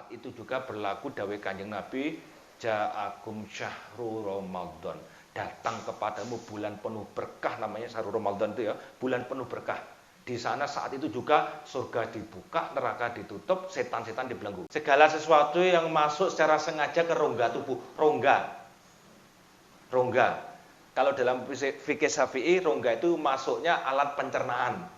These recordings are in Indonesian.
saat itu juga berlaku dawuh Kanjeng Nabi, ja'akum syahrul Ramadan. Datang kepadamu bulan penuh berkah, namanya syahrul Ramadan itu ya, bulan penuh berkah. Di sana saat itu juga surga dibuka, neraka ditutup, setan-setan dibelenggu. Segala sesuatu yang masuk secara sengaja ke rongga tubuh, rongga. Kalau dalam fikih Syafi'i, rongga itu masuknya alat pencernaan.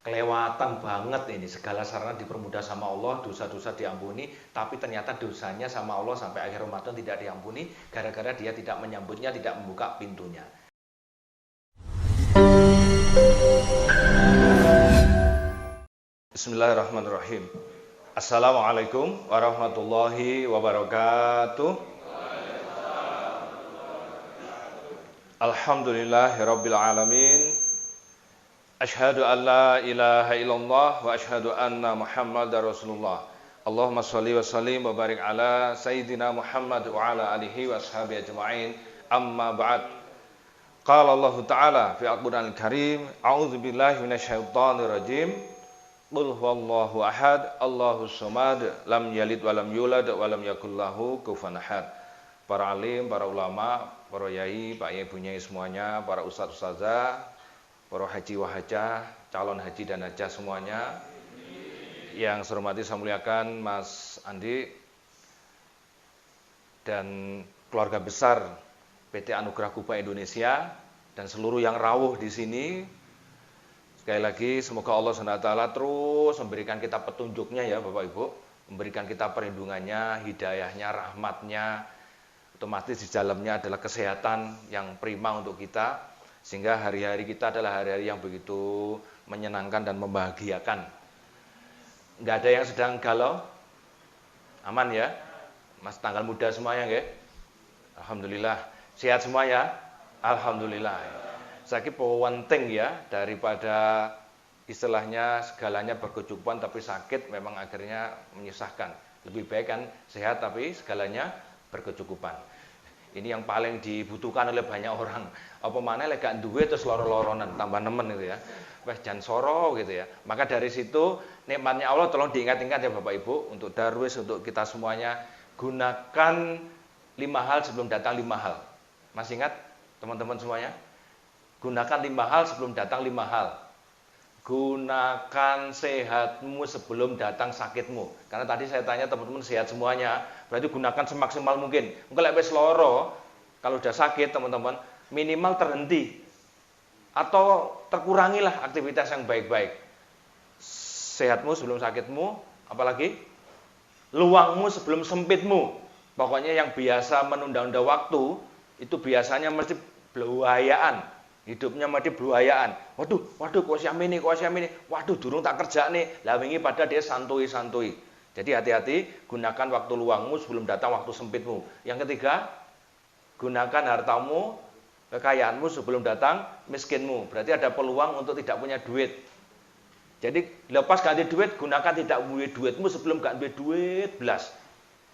Kelewatan banget ini, segala sarana dipermudah sama Allah, dosa-dosa diampuni, tapi ternyata dosanya sama Allah sampai akhir Ramadan tidak diampuni, gara-gara dia tidak menyambutnya, tidak membuka pintunya. Bismillahirrahmanirrahim. Assalamualaikum warahmatullahi wabarakatuh. Alhamdulillahirabbil alamin. Asyhadu an la ilaha illallah wa asyhadu anna Muhammadar Rasulullah. Allahumma shalli wa sallim wa barik ala sayyidina Muhammad wa ala alihi wa ashabihi ajma'in. Amma ba'd. Qala Allah Ta'ala fi Al-Qur'anil Karim, a'udzu billahi minasyaitonir rajim. Qul huwallahu ahad, Allahus samad, lam yalid wa lam yulad wa lam yakul lahu kufuwan ahad. Para alim, para ulama, para yai, pak yai, bu yai semuanya, para ustadz ustazah, para haji wahajah, calon haji dan hajah semuanya. Yang saya hormati, saya muliakan Mas Andi dan keluarga besar PT Anugerah Kuba Indonesia dan seluruh yang rawuh di sini. Sekali lagi semoga Allah SWT terus memberikan kita petunjuknya ya Bapak Ibu, memberikan kita perlindungannya, hidayahnya, rahmatnya. Otomatis di dalamnya adalah kesehatan yang prima untuk kita, sehingga hari-hari kita adalah hari-hari yang begitu menyenangkan dan membahagiakan. Nggak ada yang sedang galau, aman ya, Mas tanggal muda semuanya nggih? Alhamdulillah, sehat semua ya? Alhamdulillah. Saya kira penting ya, daripada istilahnya segalanya berkecukupan tapi sakit memang akhirnya menyusahkan. Lebih baik kan sehat tapi segalanya berkecukupan. Ini yang paling dibutuhkan oleh banyak orang. Apa mana lek gak duwe terus loro-loronan, tambah nemen gitu ya. Wes jan soro gitu ya. Maka dari situ nikmatnya Allah tolong diingat-ingat ya Bapak Ibu, untuk darwis, untuk kita semuanya, gunakan 5 hal sebelum datang 5 hal. Masih ingat teman-teman semuanya? Gunakan 5 hal sebelum datang 5 hal. Gunakan sehatmu sebelum datang sakitmu. Karena tadi saya tanya teman-teman sehat semuanya, berarti gunakan semaksimal mungkin. Mungkin lek wis loro, kalau udah sakit teman-teman, minimal terhenti atau terkurangilah aktivitas yang baik-baik. Sehatmu sebelum sakitmu, apalagi luangmu sebelum sempitmu. Pokoknya yang biasa menunda-nunda waktu itu biasanya mesti beluayaan. Hidupnya mati beluayaan. Waduh, kok siam ini. Waduh, durung tak kerja nih. Lah wingi pada dia santuy. Jadi hati-hati, gunakan waktu luangmu sebelum datang waktu sempitmu. Yang ketiga, gunakan hartamu, kekayaanmu sebelum datang miskinmu. Berarti ada peluang untuk tidak punya duit. Jadi lepas ganti duit, gunakan tidak punya duitmu sebelum gak punya duit belas.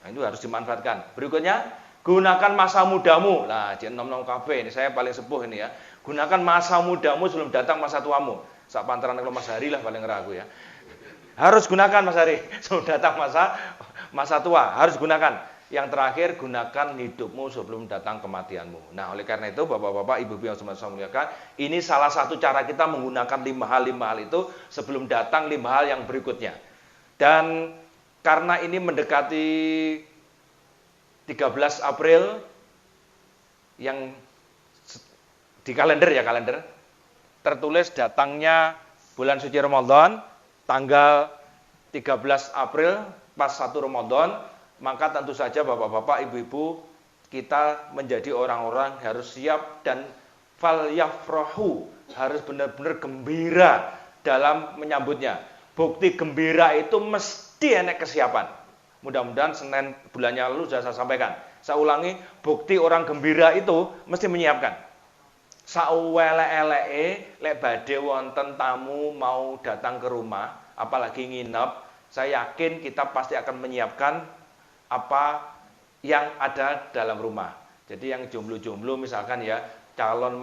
Nah, itu harus dimanfaatkan. Berikutnya, gunakan masa mudamu. Nah, nom-nom kafe ini saya paling sepuh ini ya. Gunakan masa mudamu sebelum datang masa tuamu. Sak pantaran kalau Mas Hari lah paling ragu ya. Harus gunakan Mas Hari sebelum datang masa tua. Harus gunakan. Yang terakhir, gunakan hidupmu sebelum datang kematianmu. Nah, oleh karena itu Bapak-bapak, Ibu-ibu yang saya muliakan, ini salah satu cara kita menggunakan 5 hal itu sebelum datang 5 hal yang berikutnya. Dan karena ini mendekati 13 April yang di kalender tertulis datangnya bulan suci Ramadan tanggal 13 April pas 1 Ramadan, maka tentu saja Bapak-bapak, Ibu-ibu, kita menjadi orang-orang harus siap dan fal yafrahu, harus benar-benar gembira dalam menyambutnya. Bukti gembira itu mesti enek kesiapan. Mudah-mudahan Senin bulannya lalu sudah saya sampaikan. Saya ulangi, bukti orang gembira itu mesti menyiapkan. Sauwele-eleke lek badhe wonten tamu mau datang ke rumah, apalagi nginep, saya yakin kita pasti akan menyiapkan apa yang ada dalam rumah. Jadi yang jomblo-jomblo misalkan ya, calon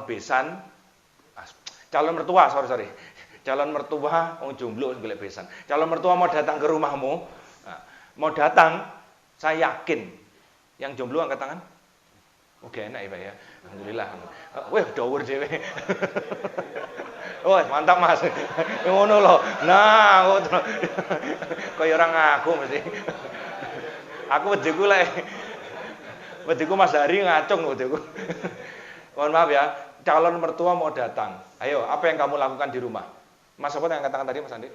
besan, calon mertua, sorry. calon mertua wong jomblo golek besan. Calon mertua mau datang ke rumahmu, nah, mau datang, saya yakin yang jomblo angkat tangan. Oke, enak ya Pak ya. Alhamdulillah. Wih, dawur dhewe. Wah, mantap Mas. Ngono lho. Nah, ngono. Kaya ora ngaku mesti. Aku wediku lek wediku Mas Hari ngacung wediku. Mohon maaf ya, calon mertua mau datang. Ayo, apa yang kamu lakukan di rumah? Mas apa yang katakan tadi Mas Andi?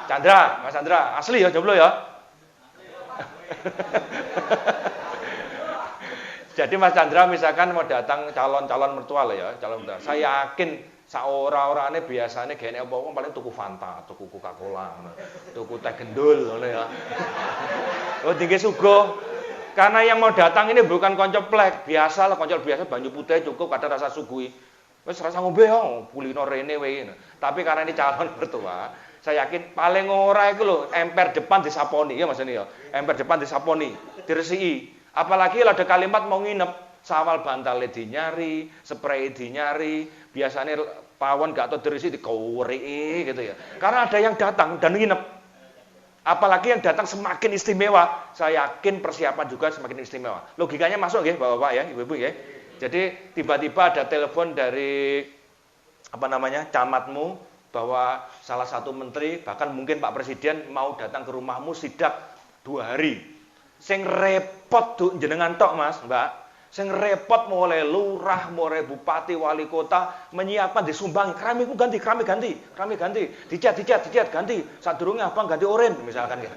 Chandra, Mas Chandra, asli ya jomblo ya? Jadi Mas Chandra misalkan mau datang calon mertua lah ya, calon mertua. Saya yakin saora-orane biasanya gene apa-apa paling tuku Fanta, tuku Coca-Cola, tuku teh gendul ngono ya. Oh tinggi sugo. Karena yang mau datang ini bukan konco plek, biasa lah konco biasa banyu putih cukup ada rasa sugui. Wis rasa ngombe yo, kulino rene wae. Tapi karena ini calon mertua, saya yakin paling ora iku lho, emper depan disaponi ya Mas ini ya. Emper depan disaponi, diresiki. Apalagi kalau ada kalimat mau nginep, sawal bantalnya dinyari, spray dinyari, biasanya pawon gak tau dirisi dikawuri gitu ya. Karena ada yang datang dan nginep. Apalagi yang datang semakin istimewa, saya yakin persiapan juga semakin istimewa. Logikanya masuk ya Bapak-bapak ya, Ibu-ibu ya. Jadi tiba-tiba ada telepon dari camatmu bahwa salah satu menteri, bahkan mungkin Pak Presiden mau datang ke rumahmu sidak 2 hari. Sing repot tuh jenengan tok Mas, Mbak. Sing repot mulai lurah, mulai bupati, wali kota menyiapkan disumbangi. Keramikku ganti, keramik ganti. Dicat ganti. Sadurunge abang ganti oren misalkan ya.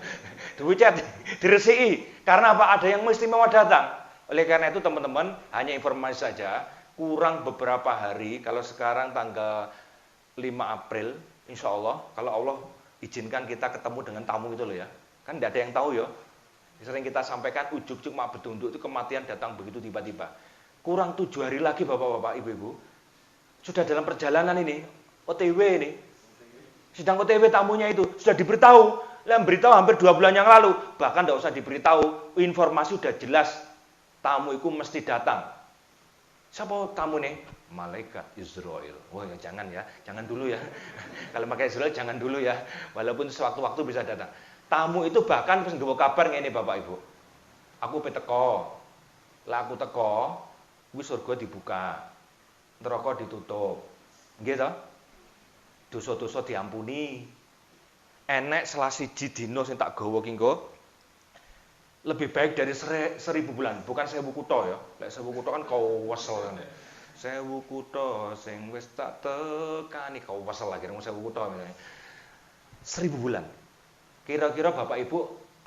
Dicat, diresiki. Karena apa? Ada yang istimewa datang. Oleh karena itu teman-teman, hanya informasi saja, kurang beberapa hari kalau sekarang tanggal 5 April, insya Allah, kalau Allah izinkan kita ketemu dengan tamu itu loh ya. Kan tidak ada yang tahu ya. Sering kita sampaikan ujuk-ujuk mak bedunduk itu kematian datang begitu tiba-tiba. Kurang 7 hari lagi Bapak-bapak, Ibu-ibu. Sudah dalam perjalanan ini, OTW ini. Sedang OTW tamunya itu sudah diberitahu. Lah beritahu hampir 2 bulan yang lalu. Bahkan tidak usah diberitahu, informasi sudah jelas. Tamu itu mesti datang. Siapa tamu nih? Malaikat Israel. Wah ya jangan dulu ya. Kalau pakai Israel jangan dulu ya. Walaupun sewaktu-waktu bisa datang. Tamu itu bahkan wis nggawa kabar ngene Bapak Ibu. Aku teko. Lah aku teko, kuwi surga dibuka. Neraka ditutup. Nggih to? Dosa-dosa diampuni. Enek salah siji dina sing tak gawa ki engko lebih baik dari 1000 bulan, bukan 1000 kutha ya. Lek 1000 kutha kan kawesel. 1000 kutha sing wis tak tekani kawesel lagi 1000 kutha misalnya. 1000 bulan. Kira-kira Bapak Ibu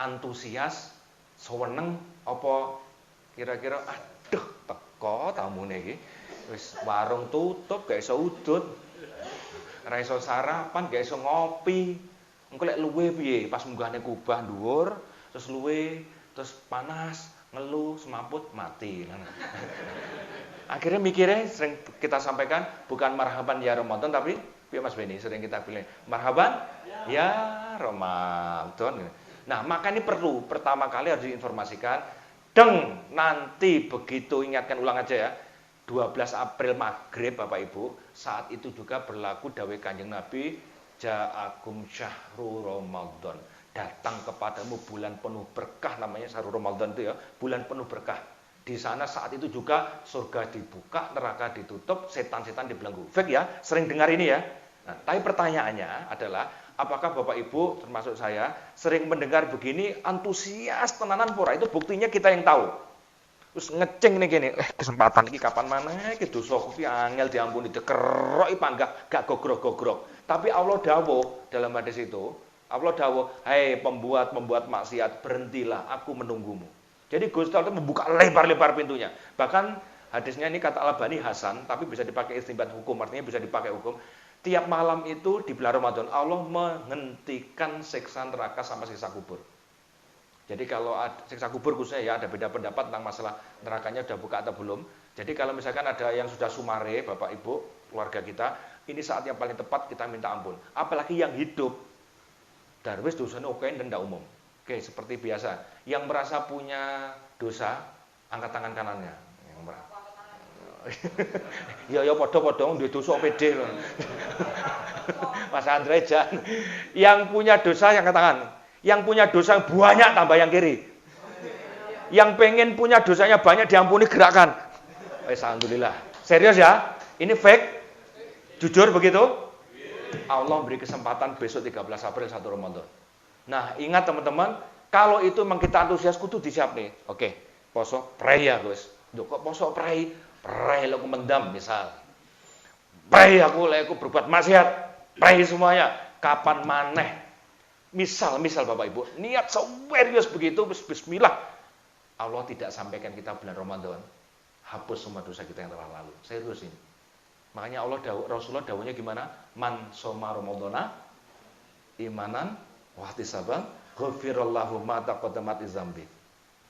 antusias, seneng apa kira-kira aduh teko tamune iki wis warung tutup gak iso udut. Ora iso sarapan, gak iso ngopi. Engko lek luwe piye pas munggahne kubah dhuwur, terus luwe, terus panas, ngeluh, semaput, mati. Akhirnya mikirnya sering kita sampaikan bukan marhaban ya Ramadan tapi Mas Beni sering kita pilih marhaban ya Ramadan. Nah, maka ini perlu pertama kali harus diinformasikan. Nanti begitu ingatkan ulang aja ya. 12 April maghrib Bapak Ibu, saat itu juga berlaku dawuh Kanjeng Nabi, ja'akum syahrul Ramadan. Datang kepadamu bulan penuh berkah namanya syahrul Ramadan itu ya, bulan penuh berkah. Di sana saat itu juga surga dibuka, neraka ditutup, setan-setan dibelenggu. Fake ya, sering dengar ini ya. Nah, tapi pertanyaannya adalah, apakah Bapak Ibu termasuk saya sering mendengar begini antusias tenanan pura? Itu buktinya kita yang tahu. Terus ngeceng nih gini, kesempatan ini kapan mana? Iki dosa kuwi angel diampuni dikerok panggah gak gogrok-gogrok. Tapi Allah dawuh dalam hadis itu, Allah dawuh, "Hai pembuat maksiat, berhentilah, aku menunggumu." Jadi Gusti Allah membuka lebar-lebar pintunya. Bahkan hadisnya ini kata Al-Albani Hasan, tapi bisa dipakai istinbat hukum, artinya bisa dipakai hukum. Tiap malam itu di bulan Ramadan Allah menghentikan siksa neraka sama siksa kubur. Jadi kalau siksa kubur khususnya ya ada beda pendapat tentang masalah nerakanya sudah buka atau belum. Jadi kalau misalkan ada yang sudah sumare, Bapak Ibu, keluarga kita, ini saat yang paling tepat kita minta ampun. Apalagi yang hidup, darwis dosanya oke dan tidak umum. Oke, seperti biasa. Yang merasa punya dosa, angkat tangan kanannya. Ya padha-padha duwe dosa pede lho. Mas Andre Jan. Yang punya dosa yang katakan. Yang punya dosa banyak tambah yang kiri. Yang pengen punya dosanya banyak diampuni gerakan. Alhamdulillah. Serius ya? Ini fake? Jujur begitu? Allah beri kesempatan besok 13 April 1 Ramadan. Nah, ingat teman-teman, kalau itu memang kita antusias kudu disiap nih. Oke, poso pray ya, guys. Duh, kok poso pray? Pray aku mendam misal. Pray aku berbuat maksiat. Pray semuanya. Kapan maneh? Misal Bapak Ibu, niat serius begitu, bismillah. Allah tidak sampaikan kita bulan Ramadan. Hapus semua dosa kita yang telah lalu. Serius ini. Makanya Rasulullah dawuhnya gimana? Man soma Ramadana imanan wahtisaban ghafirallahu ma taqaddamat dzambi.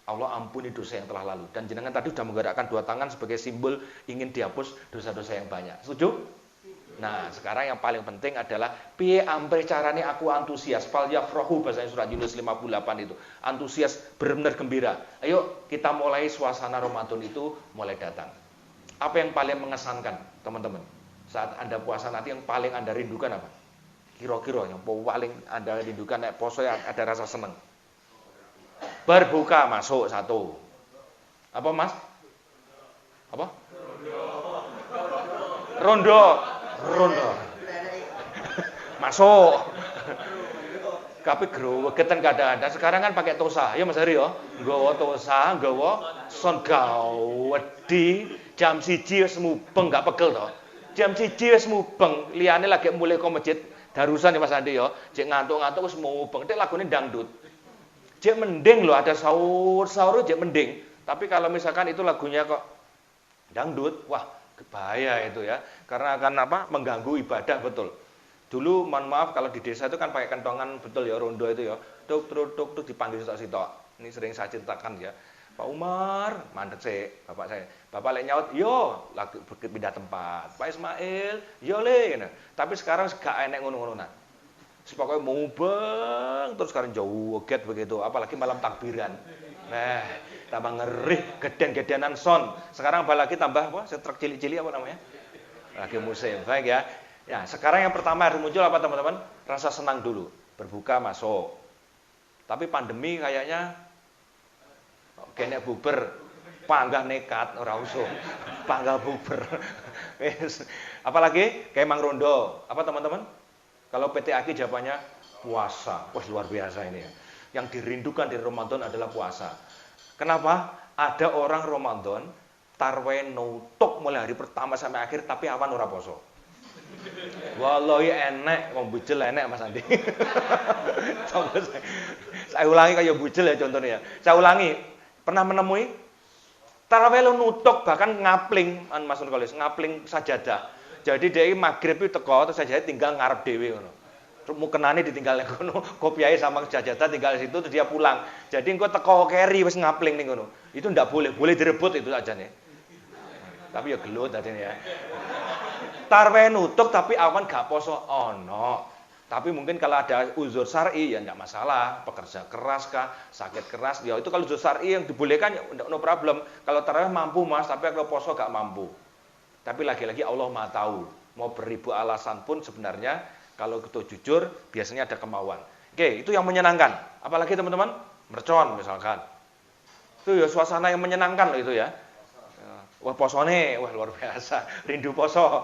Allah ampuni dosa yang telah lalu. Dan jenengan tadi sudah menggerakkan 2 tangan sebagai simbol ingin dihapus dosa-dosa yang banyak. Setuju? Nah, sekarang yang paling penting adalah piye ampre carane aku antusias. Fal yafrahu bahasanya surat Yunus 58 itu. Antusias, benar-benar gembira. Ayo kita mulai suasana Ramadan itu mulai datang. Apa yang paling mengesankan, teman-teman? Saat Anda puasa nanti yang paling Anda rindukan apa? Kira-kira yang paling Anda rindukan naik poso yang ada rasa senang. Berbuka masuk 1. Apa Mas? Apa? Rondo. Masuk. Tapi growegeten kadang-kadang sekarang kan pakai tosa. Ya Mas Hari ya. Nggawa tosa, nggawa son gawedi. Jam 1 wis mubeng gak pegel to. Jam 1 wis mubeng, liyane lagi mulai ke masjid darusan ya Mas Andi ya. Cek ngantuk-ngantuk wis mubeng. Tek lagune dangdut. Cek mending loh ada sahur-sahur cek mending. Tapi kalau misalkan itu lagunya kok dangdut, wah bahaya itu ya. Karena akan apa? Mengganggu ibadah betul. Dulu mohon maaf kalau di desa itu kan pakai kentongan betul ya rondo itu ya. Tuk dipanggil sitok-sitok. Ini sering saya ceritakan ya. Pak Umar, mandek sih, bapak saya. Bapak lek nyaut, yo, lagi pindah tempat. Pak Ismail, yo le. Gitu. Tapi sekarang gak enek ngono-ngononan. Pokoknya mubeng, terus sekarang jauh get begitu. Apalagi malam takbiran. Nah, tambah ngeri, geden-gedenan son. Sekarang apalagi tambah apa? Setrek cilik-cilik apa namanya? Lagi musim, baik ya. Ya, sekarang yang pertama harus muncul apa teman-teman? Rasa senang dulu. Berbuka masuk. Tapi pandemi kayaknya kene buber, panggah nekat ora usum. Panggah buber. Apalagi kayak Mang Rondo. Apa teman-teman? Kalau PT Aki jawabannya puasa. Wah, luar biasa ini ya. Yang dirindukan di Ramadan adalah puasa. Kenapa? Ada orang Ramadan tarwe nutuk mulai hari pertama sampai akhir tapi awan ora poso. Wallahi enek, wong bujel enek Mas Andi. Saya ulangi kayak bujel ya contohnya ya. Saya ulangi. Pernah menemui tarawih lo nutuk bahkan ngapling Mas Nurkolis ngapling sajadah. Jadi dia maghrib itu teko terus sajadah tinggal ngarep dhewe ngono. Mukenane ditinggal ngono, kopiahe sama sajadah tinggal di situ terus dia pulang. Jadi engko teko keri wis ngapling ning ngono. Itu ndak boleh direbut itu ajane. Tapi ya gelut tadi ya. Tarawih nutuk tapi awan gak poso ono. Tapi mungkin kalau ada uzur syar'i ya enggak masalah, pekerja keras kah, sakit keras, ya itu kalau uzur syar'i yang dibolehkan ya no problem. Kalau tarawih mampu Mas, tapi kalau poso gak mampu. Tapi lagi-lagi Allah Maha tahu. Mau beribu alasan pun sebenarnya kalau kita jujur biasanya ada kemauan. Oke, itu yang menyenangkan. Apalagi teman-teman, mercon misalkan. Itu ya suasana yang menyenangkan loh itu ya. Wah posone, wah luar biasa, rindu poso.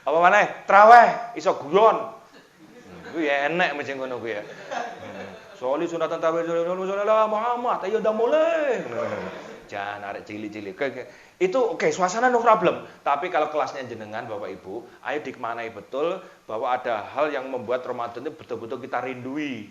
Apa maneh? Traweh iso guyon. Ku ya enek macam ngono ku ya. Soli sunatan tarawih sallallahu Muhammad, ayo udah mulai. Jangan arek cilik-cilik. Itu oke, suasana no problem. Tapi kalau kelasnya jenengan Bapak Ibu, ayo dikmanai betul bahwa ada hal yang membuat Ramadan itu betul-betul kita rindui.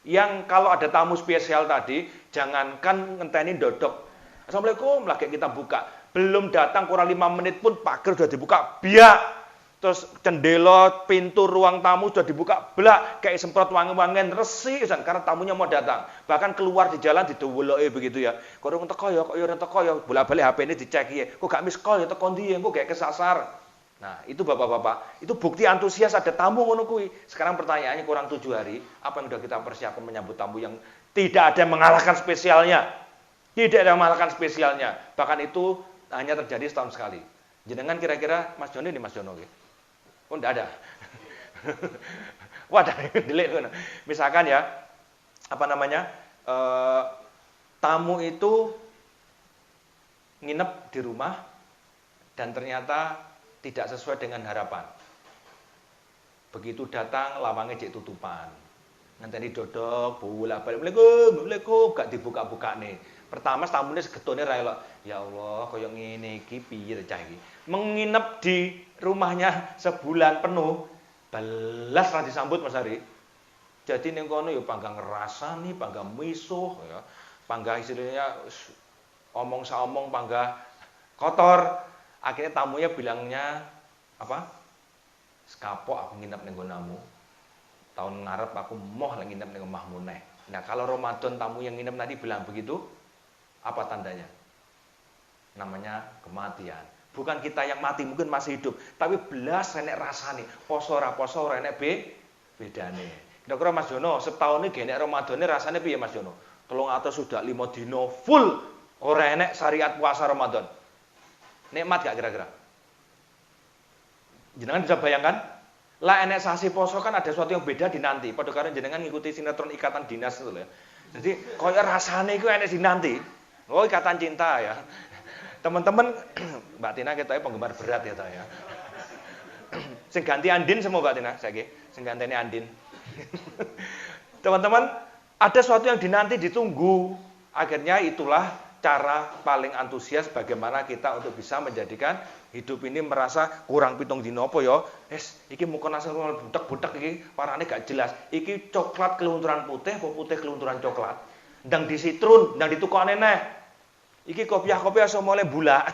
Yang kalau ada tamu spesial tadi, jangankan ngenteni dodok. Assalamualaikum, lagi kita buka. Belum datang kurang 5 menit pun pagar sudah dibuka. Biak. Terus cendela, pintu ruang tamu sudah dibuka, blak, kayak semprot wangi-wangian resi, karena tamunya mau datang. Bahkan keluar di jalan diduweloke begitu ya. Kok orang teko ya, kok orang teko ya, bolak-balik HP ini dicek ya. Kok gak miss call ya teko ndi ya, kok kayak kesasar. Nah, itu Bapak-bapak, itu bukti antusias ada tamu ngono kuwi. Sekarang pertanyaannya kurang 7 hari, apa yang sudah kita persiapkan menyambut tamu yang tidak ada yang mengalahkan spesialnya. Tidak ada yang mengalahkan spesialnya. Bahkan itu hanya terjadi setahun sekali. Jenengan kira-kira Mas Jono ini Mas Jono nggih. Oh ndak ada. Wadah, delik ngono. Misalkan ya, apa namanya? Tamu itu nginep di rumah dan ternyata tidak sesuai dengan harapan. Begitu datang lawangnya jek tutupan. Ngenteni dodok, bolak-balik, Assalamualaikum, gak dibuka-buka nih. Pertama tamunya segetone ra elok. Ya Allah, koyo ngene iki piye cah iki. Menginap di rumahnya sebulan penuh, balas ra disambut Mas Ari. Jadi ning kono ya panggang ngrasani, panggang misuh ya. Panggang istilahnya omong saomong panggang kotor. Akhirnya tamunya bilangnya apa? Sekapok aku nginep ning nggonamu. Tahun ngarep aku moh lagi nginep ning omahmu neh. Nah, kalau Ramadan tamu yang nginep tadi bilang begitu, apa tandanya? Namanya kematian. Bukan kita yang mati, mungkin masih hidup, tapi belas renek rasane. Poso ora renek bedane. Kira-kira Mas Jono, setahun ini genek Ramadane rasane piye Mas Jono? 300 sudah 5 dino full ora enek syariat puasa Ramadan. Nikmat gak kira-kira? Jenengan bisa bayangkan? Lah enek sasi poso kan ada sesuatu yang beda di nanti. Padha karo jenengan ngikuti sinetron Ikatan Dinas itu ya. Jadi koyo rasane iku enek di nanti. Oh, Ikatan Cinta ya. Teman-teman, Mbak Tina kita penggemar berat ya ta ya. Sing ganti Andin semua Mbak Tina saiki. Sing gantene Andin. Teman-teman, ada sesuatu yang dinanti ditunggu. Akhirnya itulah cara paling antusias bagaimana kita untuk bisa menjadikan hidup ini merasa kurang pitung dino apa ya. Iki mukon asal butek-butek iki warnane gak jelas. Iki coklat kelunturan putih apa putih kelunturan coklat. Ndang di sitrun, ndang ditukokne neh. Iki kopiah-kopiah somole bulak.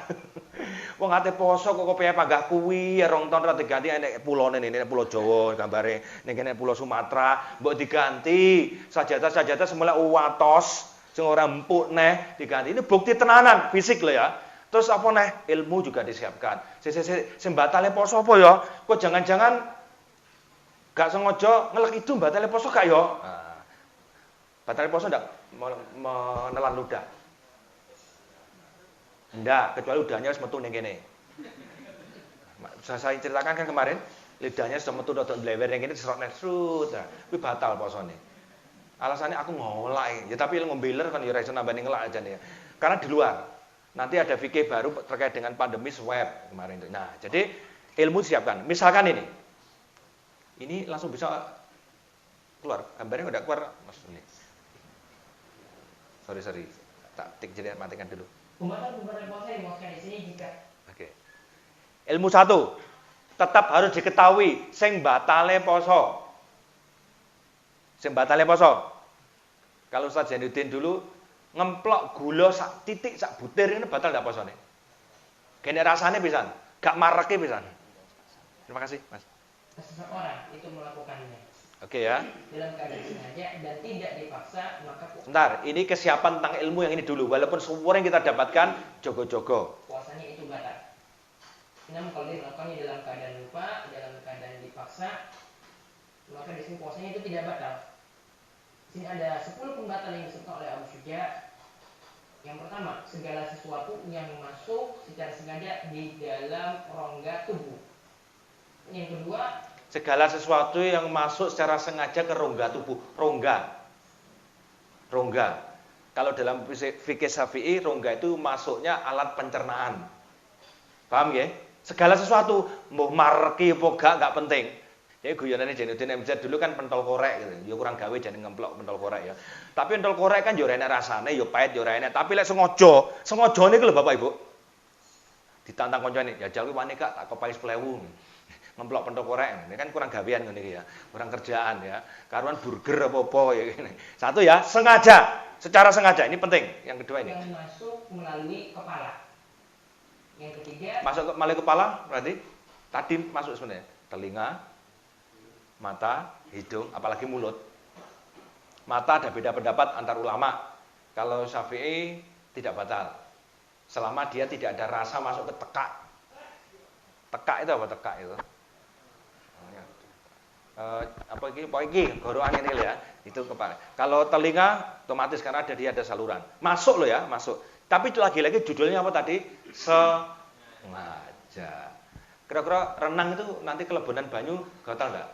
Wong ate poso kok kopiah panggah kuwi ya rong ton ra diganti nek pulone nek pulau Jawa gambare nek kene pulau Sumatera mbok diganti sajadah-sajadah semula watos sing ora empuk neh diganti. Ini bukti tenanan fisik lho ya. Terus apa neh? Ilmu juga disiapkan. Sing batale poso apa ya? Kok jangan-jangan gak sengaja ngelek itu batale poso gak ya? Nah, batale poso ndak menelan ludah. Ndak, kecuali ludahnya wis metu ning kene. Saya ceritakan kan kemarin, lidahnya sudah metu dodok blewer ning kene diserot nesrut. Nah, kuwi batal posone. Alasannya aku ngolak. Ya tapi ngombe ler kan ya ora iso nambani ngelak aja nih. Karena di luar. Nanti ada fikih baru terkait dengan pandemi swab kemarin itu. Nah, jadi ilmu disiapkan. Misalkan ini. Ini langsung bisa keluar. Gambarnya udah keluar Mas ini. Sorry. Tak tik jadi matikan dulu. Pembatal puasa dimaksudkan di sini jika. Oke. Ilmu 1. Tetap harus diketahui sing batale poso. Sing batale poso. Kalau Ustaz Zainuddin dulu ngemplok gula sak titik sak butir ini batal ndak posone. Kene rasane pisan, gak mareke pisan. Terima kasih, Mas. Seseorang itu melakukannya. Oke ya. Dalam keadaan sengaja dan tidak dipaksa, maka Sebentar, ini kesiapan tentang ilmu yang ini dulu. Walaupun semua yang kita dapatkan jogo-jogo. puasanya itu batal. Namun kalau dia melakukannya dalam keadaan lupa, dalam keadaan dipaksa, maka di sini puasanya itu tidak batal. Di sini ada 10 pembatal yang disebutkan oleh Abu Syuja. Yang pertama, segala sesuatu yang masuk secara sengaja di dalam rongga tubuh. Yang kedua, Segala sesuatu yang masuk secara sengaja ke rongga tubuh. Rongga. Kalau dalam fikih Syafi'i, rongga itu masuknya alat pencernaan. Paham ya? Segala sesuatu, mau marki apa gak penting. Jadi guyonane Zainuddin MZ dulu kan pentol korek gitu. Ya kurang gawe jane ngemplok pentol korek ya. Tapi pentol korek kan yo ora enak rasane, yo pahit yo ora enak. Tapi lek sengaja niku lho Bapak Ibu. Ditantang koncone, ya jal kuwi wani Kak, tak kepai 10.000. Ngemplok pentol korek. Ini kan kurang gawean ngene iki ya. Kurang kerjaan ya. Karuan burger apa-apa ya gini. Satu ya, sengaja, secara sengaja. Ini penting. Yang kedua ini. yang masuk melalui kepala. Yang ketiga, Masuk melalui kepala berarti tadi masuk sebenarnya telinga, mata, hidung, apalagi mulut. Mata ada beda pendapat antar ulama. Kalau Syafi'i tidak batal. Selama dia tidak ada rasa masuk ke tekak. Tekak itu apa tekak itu? Apa iki gorokan ini ya, itu kepala. Kalau telinga otomatis karena dia ada saluran. Masuk loh ya, masuk. Tapi itu lagi-lagi judulnya apa tadi? Sengaja. sengaja. Kira-kira renang itu nanti kelebihan banyu batal nggak?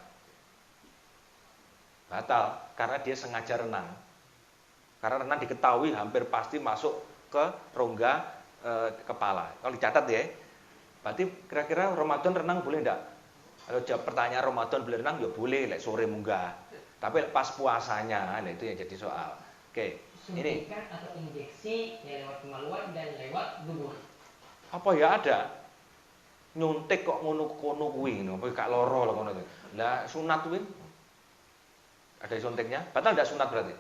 Batal, karena dia sengaja renang. Karena renang diketahui hampir pasti masuk ke rongga kepala. Kalau dicatat ya, berarti kira-kira Ramadan renang boleh enggak? Kalau jawab pertanyaan Ramadan boleh renang, ya boleh, like sore munggah. Tapi pas puasanya, nah itu yang jadi soal. Oke, ini. Suntikan atau injeksi yang lewat kemaluan dan lewat dubur. Apa ya ada? Nyuntik kok ngono-ngono kuwi, apa gak loro lho ngono. Lah sunat kuwi. Ada suntiknya? Batal enggak sunat berarti?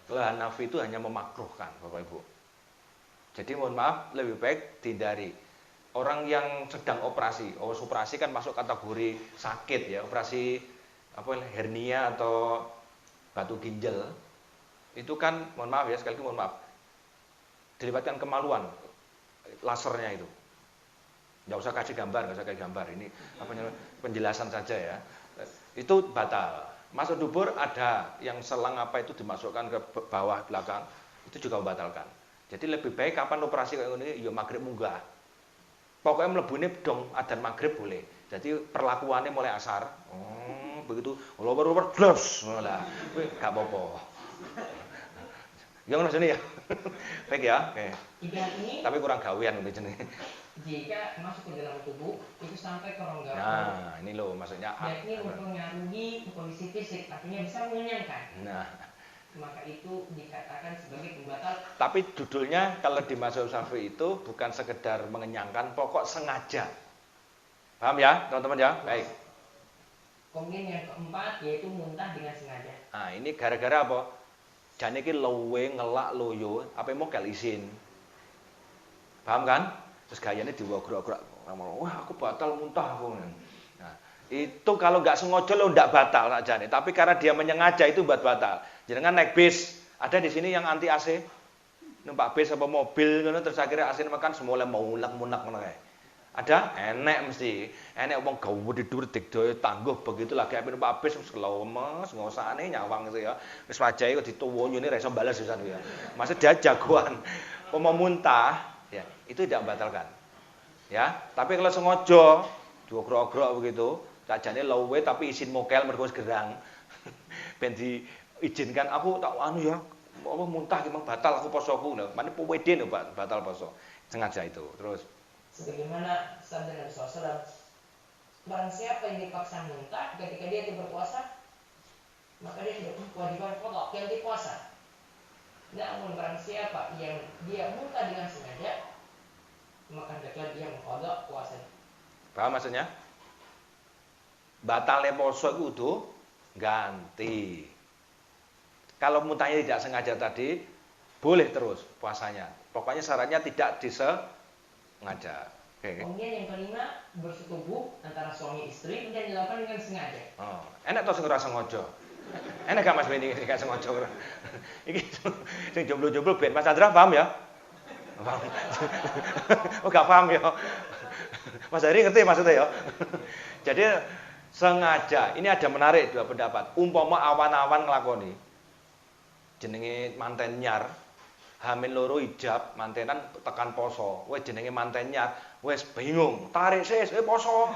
Kalau Hanafi itu hanya memakruhkan, Bapak Ibu. Jadi mohon maaf, lebih baik dihindari. Orang yang sedang operasi kan masuk kategori sakit ya, operasi apa hernia atau batu ginjal. Itu kan mohon maaf ya, sekali lagi mohon maaf. Dilibatkan kemaluan lasernya itu. Nggak usah kasih gambar, ini penjelasan saja ya. Itu batal. Masuk dubur ada yang selang apa itu dimasukkan ke bawah belakang, itu juga membatalkan. Jadi lebih baik kapan operasi kayak ini, ya maghrib munggah. Pokoknya melebuni dong adzan maghrib boleh. Jadi perlakuannya mulai asar. Begitu, lower plus, lah, gak apa-apa. Yang sini ya, baik ya. Oke. Tapi kurang gawean gitu jenis. Jika masuk ke dalam tubuh itu sampai ke rongga. Nah, ini loh maksudnya. Dan ini mempengaruhi kondisi fisik, artinya bisa mengenyangkan. Nah, maka itu dikatakan sebagai pembatal. Tapi judulnya kalau di mazhab Syafi'i itu bukan sekedar mengenyangkan, pokok sengaja. Paham ya, teman-teman ya? Baik. Kemudian yang keempat yaitu muntah dengan sengaja. Nah, ini gara-gara apa? Jane iki luwe ngelak loyo, apa mau kel isin. Paham kan? Terus gayanya diwogrok-grok. Wah, aku batal muntah aku. Nah, itu kalau nggak sengaja lo nggak batal sakjane, tapi karena dia menyengaja itu buat batal. Jangan naik bis, ada di sini yang anti AC. Numpak bis apa mobil ngono terus akhirnya AC makan semula munak ngono kae. Ada? Enek mesti. Enek wong gawe tidur digdoyo tangguh begitu lagi ape numpak bis wis lemes ngosane nyawang itu ya. Wis wajahe kok dituwunyune ra iso bales pisan ya. Maksud dia jagoan. Mau muntah, ya, itu tidak membatalkan. Ya, tapi kalau sengaja diogrok-ogrok begitu, sajane lowe tapi isin mokel mergo wis gerang. Ben diizinkan aku tak anu ya, apa muntah memang batal aku posoku. Nah, mane puwede lho batal poso. Sengaja itu. Terus sebagaimana sabda Nabi SAW, barang siapa yang dipaksa muntah ketika dia itu berpuasa, maka dia tidak kewajiban qada ganti puasa. Namun barang siapa yang dia muntah dengan sengaja, maka hendaklah dia mengqada puasanya. Paham maksudnya? Batalnya poso itu kudu ganti. Kalau muntahnya tidak sengaja tadi, boleh terus puasanya. Pokoknya syaratnya tidak disengaja. Okay. Kemudian yang kelima, bersetubuh antara suami istri dan dilakukan dengan sengaja. Oh, enak toh sing ora sengaja. Enak gak Mas Beni gak sengaja. Iki sing jomblo-jomblo ben Mas Andra paham ya? Paham. Oh gak paham ya. Mas Ari ngerti maksudnya ya. Jadi sengaja. Ini ada menarik dua pendapat. Umpama awan-awan nglakoni jenenge manten nyar, hamil loro ijab, mantenan tekan poso. Wes jenenge manten nyar, wes bingung, tarik sis, poso.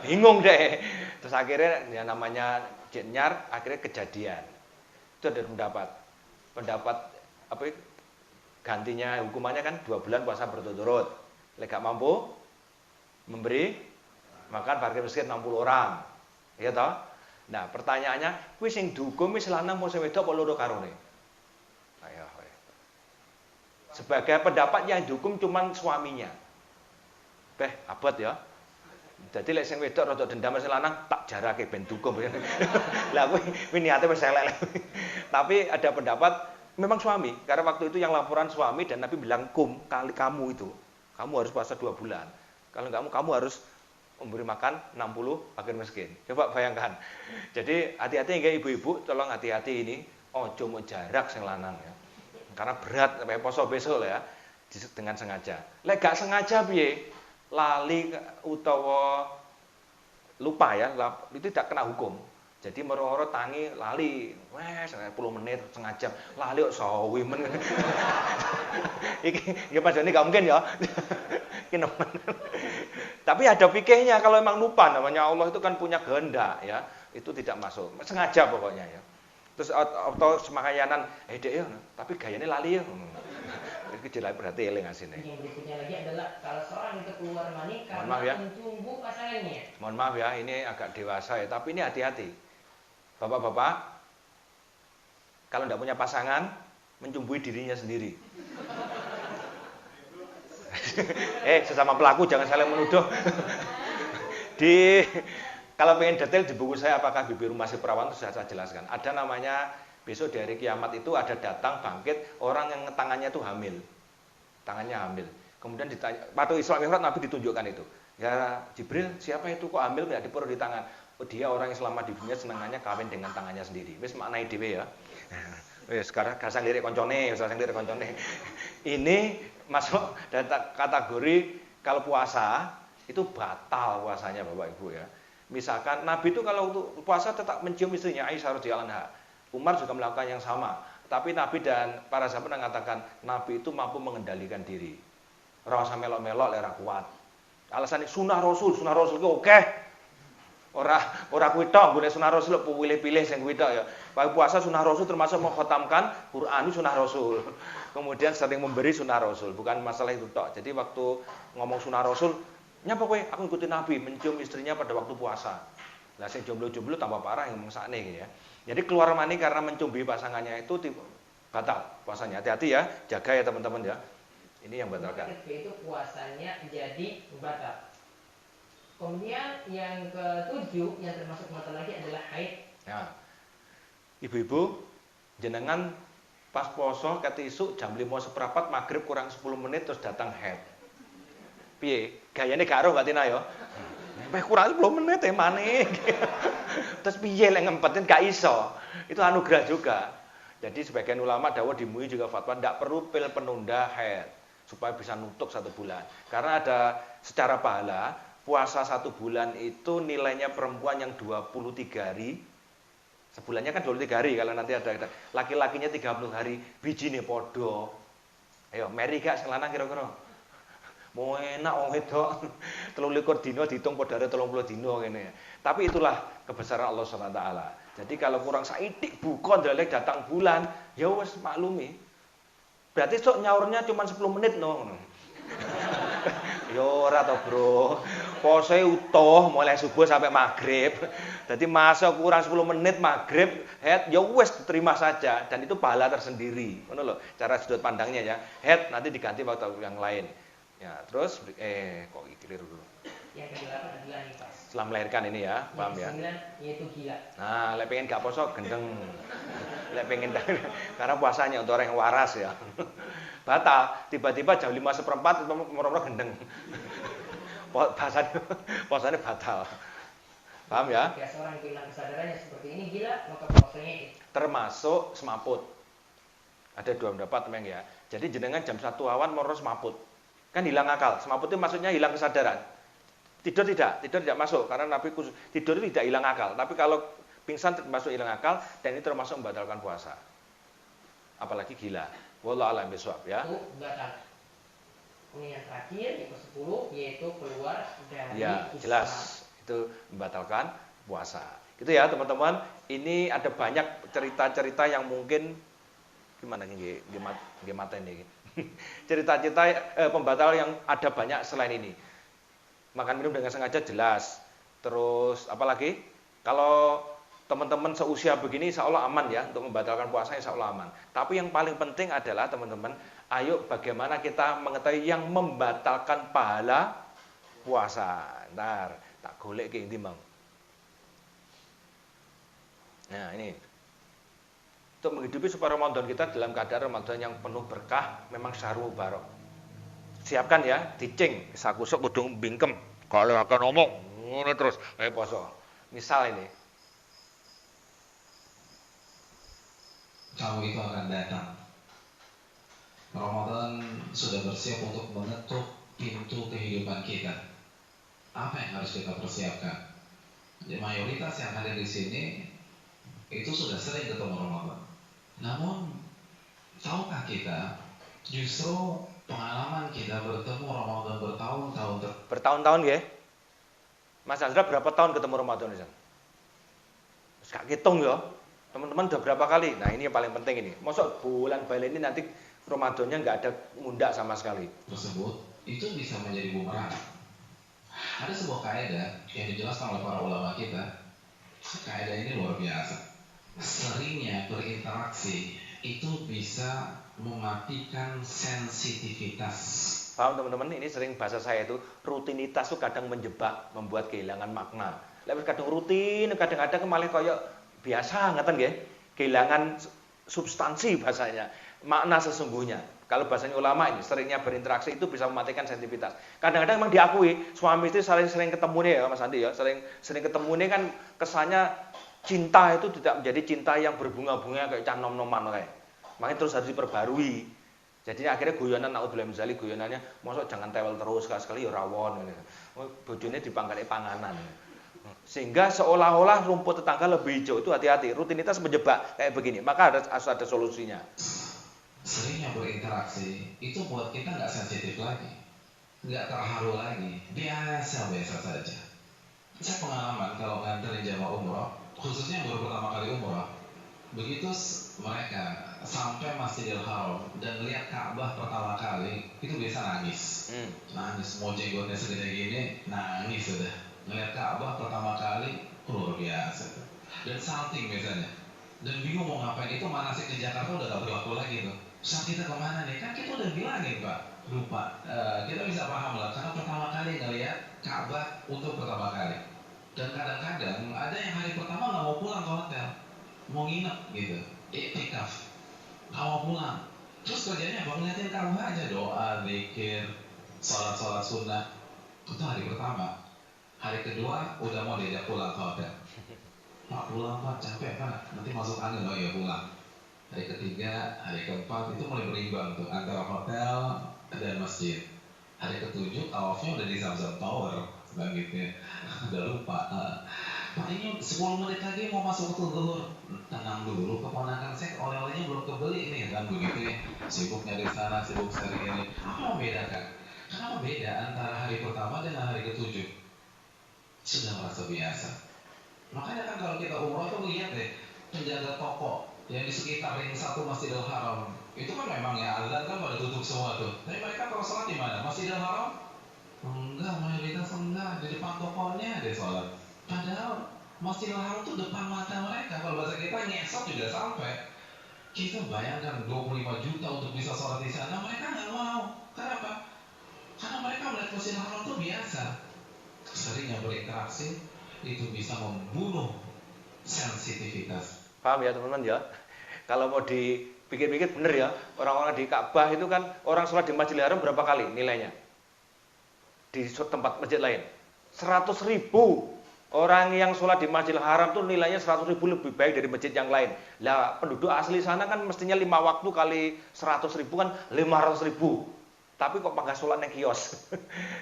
Bingung deh. Terus akhirnya ya namanya nyar, akhirnya kejadian. Itu ada pendapat. Pendapat apa gantinya hukumannya kan 2 bulan puasa berturut-turut. Lek gak mampu memberi makan parkir miskin 60 orang. Iya toh? Nah, pertanyaannya, kuwi sing dihukum wis lanang apa sing wedok apa loro karone? Ayo. Sebagai pendapat yang dihukum cuman suaminya. Abot ya. Jadi lek sing wedok rada dendam sing lanang tak jarake ben dihukum. Lah kuwi niate wis elek. Tapi ada pendapat memang suami, karena waktu itu yang laporan suami dan Nabi bilang kali kamu itu, kamu harus puasa 2 bulan. Kalau kamu harus memberi makan 60 fakir miskin. Coba bayangkan. Jadi hati-hati ya ibu-ibu, tolong hati-hati ini. Ojo mau jarak sing lanang ya. Karena berat sampai poso besok ya dengan sengaja. Lek gak sengaja piye? Lali utawa lupa ya, itu tidak kena hukum. Jadi moro-moro tangi lali, wes 10 menit, setengah jam, lali kok sawi men. Iki ya padahal ini gak mungkin ya. Iki nemen. Tapi ada fikihnya kalau emang lupa, namanya Allah itu kan punya kehendak ya. Itu tidak masuk. Sengaja pokoknya ya. Terus atau semakayanan, dek ya, tapi gayanya lali ya. Itu jelas berarti eling asine. Yang berikutnya lagi adalah kalau seorang itu keluar mani Mohon karena maaf ya. mencumbu pasangannya. Mohon maaf ya, ini agak dewasa ya, tapi ini hati-hati. Bapak-bapak, kalau tidak punya pasangan, mencumbui dirinya sendiri. Sesama pelaku jangan saling menuduh. Kalau pengen detail di buku saya, apakah bibir rumah si perawan, itu sudah saya jelaskan. Ada namanya, besok di hari kiamat itu ada datang bangkit orang yang tangannya itu hamil. Tangannya hamil. Kemudian ditanya, waktu Isra Mi'raj Nabi ditunjukkan itu. Ya Jibril, siapa itu kok hamil nggak diperlu di tangan? Oh, dia orang yang selama di dunia senangannya kawin dengan tangannya sendiri. Wis maknai dhewe ya. Wis sekarang kasang lirik koncone, kasang lirik koncone. Ini masuk kategori kalau puasa itu batal puasanya Bapak Ibu ya. Misalkan Nabi itu kalau puasa tetap mencium istrinya Aisyah radhiyallahu anha. Umar juga melakukan yang sama. Tapi Nabi dan para sahabat mengatakan Nabi itu mampu mengendalikan diri. Ora usah melok-melok ora kuat. Alasannya sunnah Rasul ki oke. Ora kuwi tok, golek sunah Rasul pilih-pilih sing kuwi tok ya. Pak puasa sunah Rasul termasuk mengkhatamkan Quran sunah Rasul. Kemudian sering memberi sunah Rasul, bukan masalah itu tok. Jadi waktu ngomong sunah Rasul, nyapa kowe aku ngikutin Nabi mencium istrinya pada waktu puasa. Lah sing jomblo-jomblo tambah parah yang ngomong sakne gitu ya. Jadi keluar mani karena mencumbi pasangannya itu batal puasanya. Hati-hati ya, jaga ya teman-teman ya. Ini yang batalkan. Itu puasanya jadi batal. Kemudian yang ketujuh yang termasuk batal lagi adalah haid. Ya. Ibu-ibu, jenengan pas poso ket isuk jam 5:15 maghrib kurang 10 menit terus datang haid. Piye? Gayane gak ero Mbak Tina ya. Sampai kurang 10 menit maneh. Terus piye lek ngempetin gak iso. Itu anugerah juga. Jadi sebagian ulama dawuh di MUI juga fatwa ndak perlu pil penunda haid supaya bisa nutup 1 bulan. Karena ada secara pahala puasa 1 bulan itu nilainya perempuan yang 23 hari. Sebulannya kan 23 hari kalau nanti ada laki-lakinya 30 hari bijine podo. Ayo meri gak sing lanang kira-kira. Mau enak wong wedok 23 dina dihitung podare 30 dina ngene. Tapi itulah kebesaran Allah Subhanahu wa taala. Jadi kalau kurang saitik buka ndelek datang bulan, ya wis maklumi. Berarti sok nyaurnya cuma 10 menit no. Yo ora to, Bro. Posoe utuh mulai subuh sampai maghrib. Jadi masa kurang 10 menit maghrib, head ya wis terima saja dan itu pahala tersendiri. Ngono lho, cara sudut pandangnya ya. Head nanti diganti waktu yang lain. Ya, terus kok keliru dulu. Yang ke-8 adalah nifas. Setelah melahirkan ini ya, paham ya? Yang ke-9 yaitu gila. Nah, lek pengen gak poso gendeng. Lek pengen karena puasanya untuk orang yang waras ya. Batal, tiba-tiba jam 5:15 moro-moro gendeng. Puasanya batal. Paham ya? Jika seorang hilang kesadarannya seperti ini gila, maka puasanya termasuk semaput. Ada 2 pendapat memang ya. Jadi jenengan jam 1 awan moro semaput. Kan hilang akal. Semaput itu maksudnya hilang kesadaran. Tidur tidak masuk karena Nabi khusus tidur itu tidak hilang akal. Tapi kalau pingsan termasuk hilang akal dan ini termasuk membatalkan puasa. Apalagi gila. Wallahu a'lam bishawab ya. Itu batal. Kemudian yang terakhir yang ke-10 yaitu keluar dari ya, Islam. jelas itu membatalkan puasa. Gitu ya, teman-teman. Ini ada banyak cerita-cerita yang mungkin gimana nggih mateni. Cerita-cerita pembatal yang ada banyak selain ini. Makan minum dengan sengaja jelas. Terus apalagi kalau teman-teman seusia begini insya Allah aman ya untuk membatalkan puasa insya Allah aman. Tapi yang paling penting adalah teman-teman, ayo bagaimana kita mengetahui yang membatalkan pahala puasa. Ntar tak golek ke inti bang. Nah ini untuk menghidupi supaya Ramadan kita dalam keadaan Ramadan yang penuh berkah memang syahrul mubarak. Siapkan ya, dicing, sakusuk kudung bingkem. Kalau akan ngomong, ngono terus, ayo poso. Misal ini. Kamu itu akan datang. Ramadan sudah bersiap untuk mengetuk pintu kehidupan kita. Apa yang harus kita persiapkan? Jadi mayoritas yang ada di sini itu sudah sering ketemu Ramadan. Namun tahukah kita justru pengalaman kita bertemu Ramadan bertahun-tahun ya. Mas Azra berapa tahun ketemu Ramadan Mas? Gak hitung ya. Teman-teman udah berapa kali? Nah ini yang paling penting ini. Masuk bulan Bali ini nanti Ramadannya nggak ada mundak sama sekali. Tersebut itu bisa menjadi bumerang. Ada sebuah kaidah yang dijelaskan oleh para ulama kita. Kaidah ini luar biasa. Seringnya berinteraksi itu bisa mematikan sensitivitas. Paham teman-teman? Ini sering bahasa saya itu rutinitas itu kadang menjebak, membuat kehilangan makna. Lalu kadang rutin, kadang-kadang malah kayak biasa ngeten nggih. Kehilangan substansi bahasanya, makna sesungguhnya. Kalau bahasanya ulama ini seringnya berinteraksi itu bisa mematikan sensitivitas. Kadang-kadang memang diakui suami istri sering ketemu nih ya Mas Andi ya, sering ketemu nih kan kesannya cinta itu tidak menjadi cinta yang berbunga-bunga kayak nom-noman kayak. Makanya terus harus diperbarui. Jadi akhirnya guyonan naudzubillah minzalik guyonannya mosok jangan tewel terus sekali ya rawon ngene. Bojone dipangkane panganan. Sehingga seolah-olah rumput tetangga lebih hijau. Itu hati-hati, rutinitas menjebak kayak begini. Maka harus ada solusinya. Seringnya berinteraksi itu buat kita nggak sensitif lagi, nggak terharu lagi, biasa-biasa saja. Saya pengalaman kalau nganterin jamaah umroh, khususnya baru pertama kali umroh, begitu mereka sampai Masjidil Haram dan lihat Ka'bah pertama kali, itu biasa nangis. Nangis, mau jenggotnya segede gini, nangis sudah. Ngeliat Ka'bah pertama kali, luar biasa. Dan salting biasanya. Dan bingung mau ngapain, itu manasik di Jakarta udah gak berlaku lagi tuh. Saat kita kemana nih? Kan kita udah bilangin Pak, lupa. Kita bisa paham lah, karena pertama kali ngeliat Ka'bah untuk pertama kali. Dan kadang-kadang ada yang hari pertama gak mau pulang ke hotel, mau nginep gitu, iktikaf, gak mau pulang. Terus kerjanya apa? Ngeliatin Ka'bah aja, doa, zikir, sholat sunnah. Itu hari pertama. Hari kedua udah mau diajak pulang ke hotel. Pak pulang Pak, capek Pak, nanti masuk angin. Oh ya pulang. Hari ketiga, hari keempat itu mulai berimbang tuh antara hotel dan masjid. Hari ketujuh tawafnya udah di Zamzam Tower, gitu. Udah lupa. Pak ini 10 menit lagi mau masuk ke zuhur. Tenang dulu, keponakan saya oleh-olehnya belum kebeli nih kan begitu ya. Sibuknya di sana, sibuk hari ini. Apa membedakan? Kenapa beda antara hari pertama dan hari ketujuh? Sudah merasa biasa. Makanya kan kalau kita umroh tuh lihat deh penjaga toko yang di sekitar ring 1 Masjidil Haram itu kan memang ya azan kan pada tutup semua tuh. Tapi mereka kalau sholat di mana? Masjidil Haram? Enggak, mayoritas enggak. Di depan tokonya ada sholat. Padahal Masjidil Haram tuh depan mata mereka. Kalau bahasa kita nyesot juga sampai. Kita bayangkan 25 juta untuk bisa sholat di sana, mereka nggak mau. Kenapa? Karena mereka melihat Masjidil Haram tuh biasa. Seringnya berinteraksi itu bisa membunuh sensitivitas. Paham ya teman-teman ya? Kalau mau dipikir-pikir bener ya, orang-orang di Ka'bah itu kan orang sholat di Masjidil Haram berapa kali nilainya? Di tempat masjid lain 100.000. Orang yang sholat di Masjidil Haram tuh nilainya 100.000 lebih baik dari masjid yang lain. Lah penduduk asli sana kan mestinya 5 waktu kali 100.000 kan 500.000. Tapi kok nggak sholat yang kios?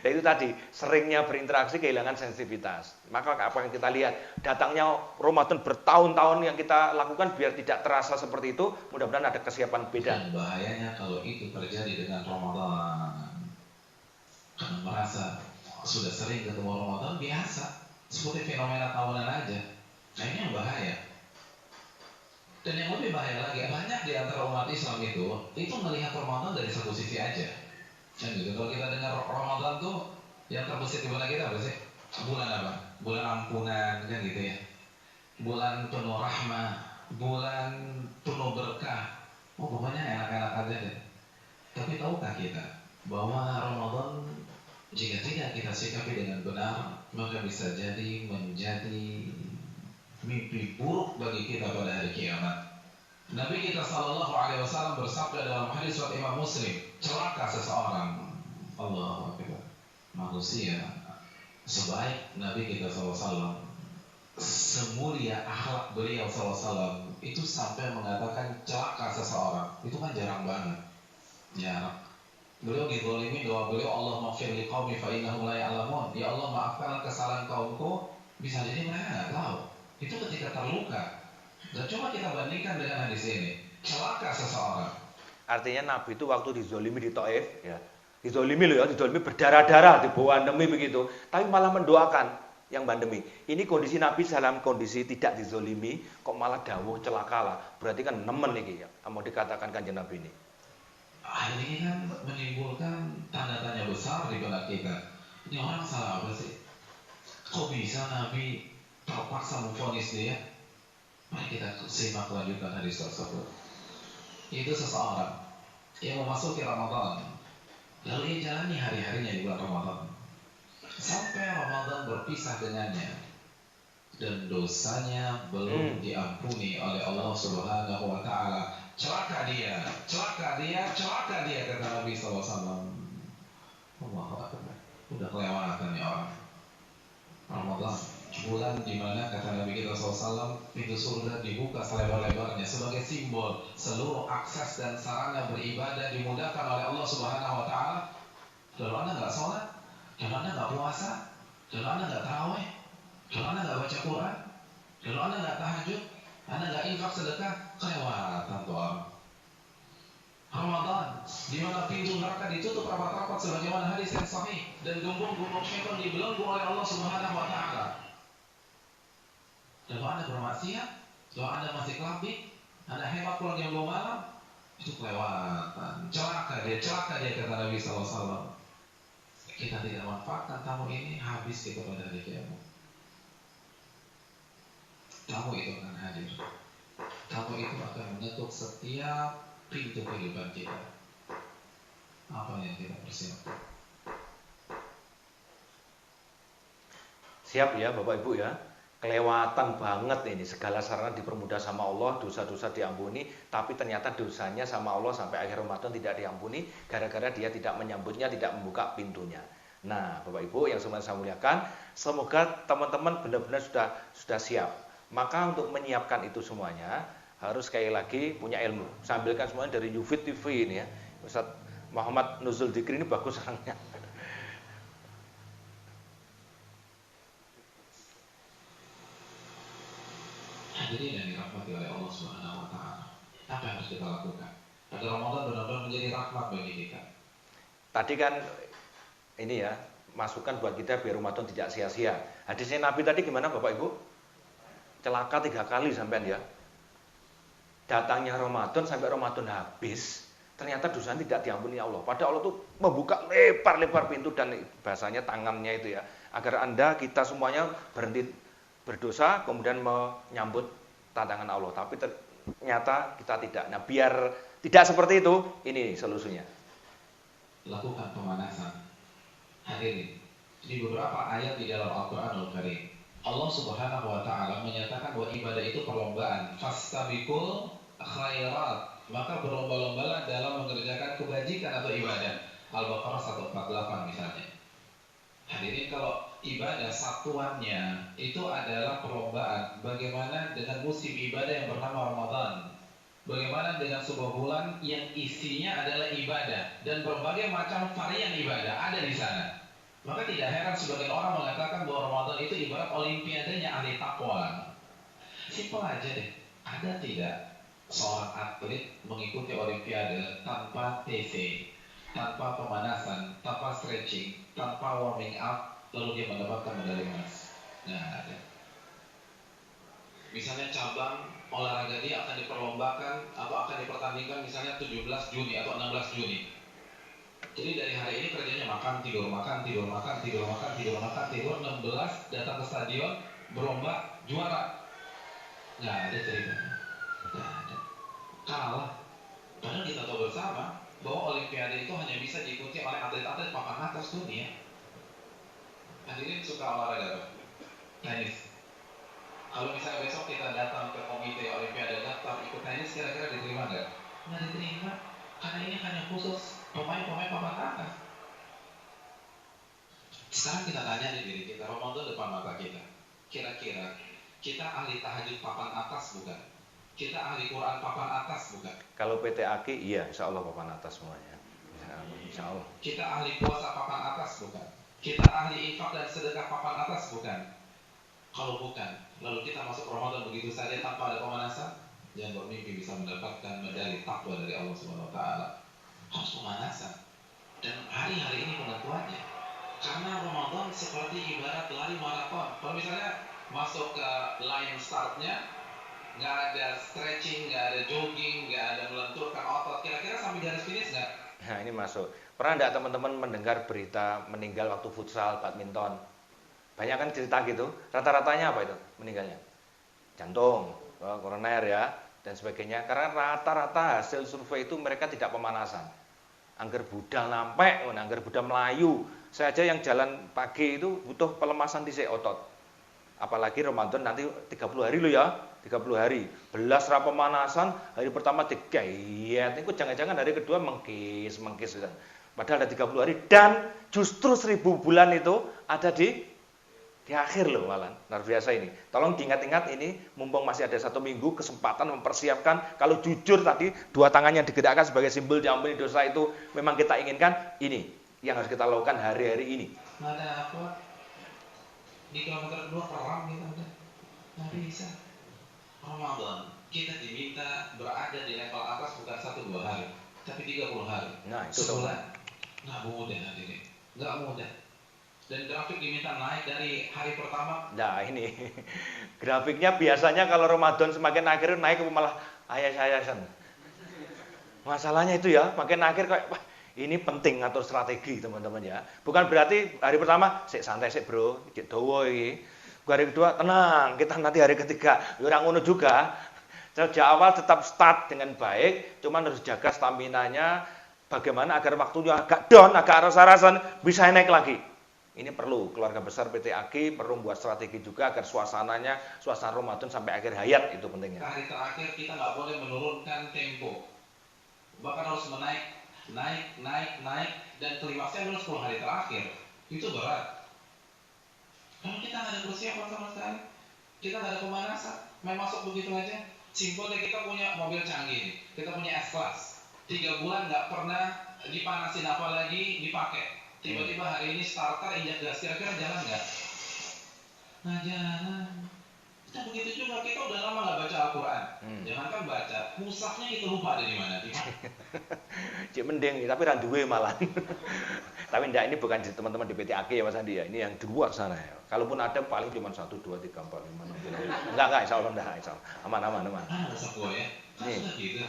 Ya itu tadi, seringnya berinteraksi kehilangan sensitivitas. Maka apa yang kita lihat, datangnya Ramadan bertahun-tahun yang kita lakukan biar tidak terasa seperti itu, mudah-mudahan ada kesiapan beda. Dan bahayanya kalau itu terjadi dengan Ramadan. Karena merasa sudah sering ketemu Ramadan, biasa. Seperti fenomena tahunan aja. Nah ini yang bahaya. Dan yang lebih bahaya lagi, banyak di antara umat Islam itu melihat Ramadan dari satu sisi aja. Dan gitu, kalau kita dengar Ramadan tuh yang terbesit di benak kita apa sih? Bulan apa? Bulan ampunan kan gitu ya. Bulan penuh rahmah, bulan penuh berkah. Oh pokoknya enak-enak aja deh. Tapi tahukah kita bahwa Ramadan jika tidak kita sikapi dengan benar, maka bisa jadi menjadi mimpi buruk bagi kita pada hari kiamat. Nabi kita SAW bersabda dalam hadis riwayat Imam Muslim, celaka seseorang, Allahu Akbar, manusia sebaik Nabi kita SAW, semulia akhlak beliau SAW, itu sampai mengatakan celaka seseorang, itu kan jarang banget, jarang. Beliau dizalimi doa beliau, Allah maghfir liqaumi fa innahum la ya'lamun. Ya Allah maafkan kesalahan kaumku, bisa jadi mereka nggak tahu. Itu ketika terluka. Dan coba kita bandingkan dengan hadis ini. Celaka seseorang. Artinya Nabi itu waktu dizolimi di Taif, ya, dizolimi loh ya, dizolimi berdarah-darah, dibandemi begitu, tapi malah mendoakan yang bandemi. Ini kondisi Nabi dalam kondisi tidak dizolimi, kok malah dawuh celakalah. Berarti kan nemen nih ya, mau dikatakan kanjeng Nabi ini. Hal ini kan menimbulkan tanda tanya besar di benak kita. Ini orang salah apa sih? Kok bisa Nabi terpaksa memvonis dia? Mari kita simak lanjutan hadis tersebut. Itu seseorang yang memasuki Ramadan, lalu ia jalani hari-harinya di bulan Ramadan, sampai Ramadan berpisah dengannya, dan dosanya belum diampuni oleh Allah Subhanahu wa Ta'ala. Celaka dia, celaka dia, celaka dia, kata Nabi SAW. Allahu Akbar. Udah kelewatan ya orang. Ramadan, bulan di mana kata Nabi kita SAW, pintu surga dibuka selebar-lebarnya sebagai simbol seluruh akses dan sarana beribadah dimudahkan oleh Allah Subhanahu wa Ta'ala. Lalu Anda nggak sholat, lalu Anda nggak puasa, lalu Anda nggak tarawih, lalu Anda nggak baca Quran, lalu Anda nggak tahajud, Anda nggak infak sedekah, kelewatan tuh orang. Ramadan, di mana pintu neraka ditutup rapat-rapat sebagaimana hadis yang sahih, dan gembung-gembung syaitan dibelenggu oleh Allah Subhanahu wa Ta'ala. Lalu Anda bermaksiat, lalu Anda masih kelabik, Anda hemat pulang jam 2 malam, itu kelewatan. Celaka dia kata Nabi SAW. Kita tidak manfaatkan tamu ini, habis kita pada hari kiamat. Tamu itu akan hadir. Tamu itu akan mengetuk setiap pintu kehidupan kita. Apa yang kita persiapkan? Siap ya Bapak Ibu ya. Kelewatan banget ini, segala sarana dipermudah sama Allah, dosa-dosa diampuni, tapi ternyata dosanya sama Allah sampai akhir Ramadan tidak diampuni gara-gara dia tidak menyambutnya, tidak membuka pintunya. Nah, Bapak Ibu yang semuanya saya muliakan, semoga teman-teman benar-benar sudah siap. Maka untuk menyiapkan itu semuanya harus sekali lagi punya ilmu. Sambilkan semuanya dari Yufid TV ini ya. Ustaz Muhammad Nuzul Dikri ini bagus orangnya. Hadirin yang dirahmati oleh Allah Subhanahu wa Ta'ala. Apa yang harus kita lakukan agar Ramadan benar-benar menjadi rahmat bagi kita? Tadi kan ini ya, masukan buat kita biar Ramadan tidak sia-sia. Hadisnya Nabi tadi gimana Bapak Ibu? Celaka 3 kali sampean ya. Datangnya Ramadan sampai Ramadan habis, ternyata dosanya tidak diampuni Allah. Padahal Allah tuh membuka lebar-lebar pintu dan bahasanya tangannya itu ya, agar Anda kita semuanya berhenti berdosa kemudian menyambut tantangan Allah. Tapi ternyata kita tidak. Nah, biar tidak seperti itu, ini solusinya. Lakukan pemanasan. Hadirin, di beberapa ayat di dalam Al-Qur'anul Karim, Allah Subhanahu wa Ta'ala menyatakan bahwa ibadah itu perlombaan. Fastabiqul khairat, maka berlomba-lombalah dalam mengerjakan kebajikan atau ibadah. Al-Baqarah 148 misalnya. Hadirin, kalau ibadah satuannya itu adalah perlombaan, bagaimana dengan musim ibadah yang bernama Ramadan? Bagaimana dengan sebuah bulan yang isinya adalah ibadah dan berbagai macam varian ibadah ada di sana? Maka tidak heran sebagian orang mengatakan bahwa Ramadan itu ibarat olimpiadenya ahli takwa. Simpel aja deh. Ada tidak seorang atlet mengikuti olimpiade tanpa TC, tanpa pemanasan, tanpa stretching, tanpa warming up, lalu dia mendapatkan medali emas? Nggak ada. Misalnya cabang olahraga dia akan diperlombakan atau akan dipertandingkan misalnya 17 Juni atau 16 Juni. Jadi dari hari ini kerjanya makan, tidur, makan, tidur, makan, tidur, makan, tidur, makan, tidur, 16 datang ke stadion, berlomba, juara. Nggak ada ceritanya. Nggak ada. Kalah. Padahal kita tahu bersama bahwa olimpiade itu hanya bisa diikuti oleh atlet-atlet papan atas dunia. Hadirin suka olahraga apa? Tenis. Kalau misalnya besok kita datang ke komite olimpiade daftar ikut tenis, kira-kira diterima nggak? Nggak diterima, karena ini hanya khusus pemain-pemain papan atas. Sekarang kita tanya di diri kita, Ramadan depan mata kita. Kira-kira kita ahli tahajud papan atas bukan? Kita ahli Quran papan atas bukan? Kalau PT Aki, iya, insya Allah papan atas semuanya. Insya Allah. Kita ahli puasa papan atas bukan? Kita ahli infak dan sedekah papan atas bukan? Kalau bukan, lalu kita masuk Ramadan begitu saja tanpa ada pemanasan, jangan bermimpi bisa mendapatkan medali takwa dari Allah Subhanahu Wa Taala. Harus pemanasan. Dan hari-hari ini penentuannya. Karena Ramadan seperti ibarat lari maraton. Kalau misalnya masuk ke line startnya, nggak ada stretching, nggak ada jogging, nggak ada melenturkan otot, kira-kira sampai garis finish nggak? Nah ini masuk. Pernah nggak teman-teman mendengar berita meninggal waktu futsal, badminton? Banyak kan cerita gitu. Rata-ratanya apa itu meninggalnya? Jantung, koroner ya, dan sebagainya. Karena rata-rata hasil survei itu mereka tidak pemanasan. Angger budal nampek, angger budal melayu. Saya aja yang jalan pagi itu butuh pelemasan dhisik otot. Apalagi Ramadan nanti 30 hari loh ya, 30 hari. Belas ra pemanasan, hari pertama digayet, itu jangan-jangan hari kedua mengkis. Padahal ada 30 hari dan justru 1000 bulan itu ada di akhir loh malah. Luar biasa ini. Tolong diingat-ingat ini, mumpung masih ada 1 minggu kesempatan mempersiapkan. Kalau jujur tadi 2 tangan yang digerakkan sebagai simbol diampuni dosa itu memang kita inginkan, ini yang harus kita lakukan hari-hari ini. Ada apa? Di kilometer kedua keram kita udah nggak bisa. Ramadan kita diminta berada di level atas bukan 1-2 hari, tapi 30 hari. Nah itu sebulan. Nggak mudah hadirin, nggak mudah. Dan grafik diminta naik dari hari pertama. Nah ini grafiknya biasanya kalau Ramadan semakin akhir naik malah ayas-ayasan. Masalahnya itu ya, makin akhir kayak wah, ini penting ngatur strategi teman-teman ya. Bukan berarti hari pertama sik santai sik bro, cek dawa iki. Hari kedua tenang, kita nanti hari ketiga. Ya ora ngono juga. Sejak awal tetap start dengan baik, cuman harus jaga stamina-nya bagaimana agar waktunya agak down, agak rasa-rasan bisa naik lagi. Ini perlu keluarga besar PT AG perlu buat strategi juga agar suasana Ramadan sampai akhir hayat itu pentingnya. Hari terakhir kita nggak boleh menurunkan tempo, bahkan harus naik dan klimaksnya adalah 10 hari terakhir. Itu berat. Kalau kita nggak ada persiapan sama sekali, kita nggak ada pemanasan, main masuk begitu aja. Simpelnya kita punya mobil canggih, kita punya S-Class, 3 bulan nggak pernah dipanasin apalagi dipakai. Tiba-tiba hari ini starter injak gas, kira-kira jalan nggak? Nggak jalan. Kita begitu juga, kita udah lama nggak baca Al-Quran. Jangankan baca, musafnya kita lupa ada di mana. Cik mending, tapi randuwe malah. Tapi enggak, ini bukan teman-teman di PT AG ya Mas Andi ya, ini yang di luar sana ya. Kalaupun ada paling cuma 1, 2, 3, 4, 5, 6, 7. Enggak, insya Allah enggak, insya Allah. Aman. Ah, usah gua ya. Kan sudah gitu.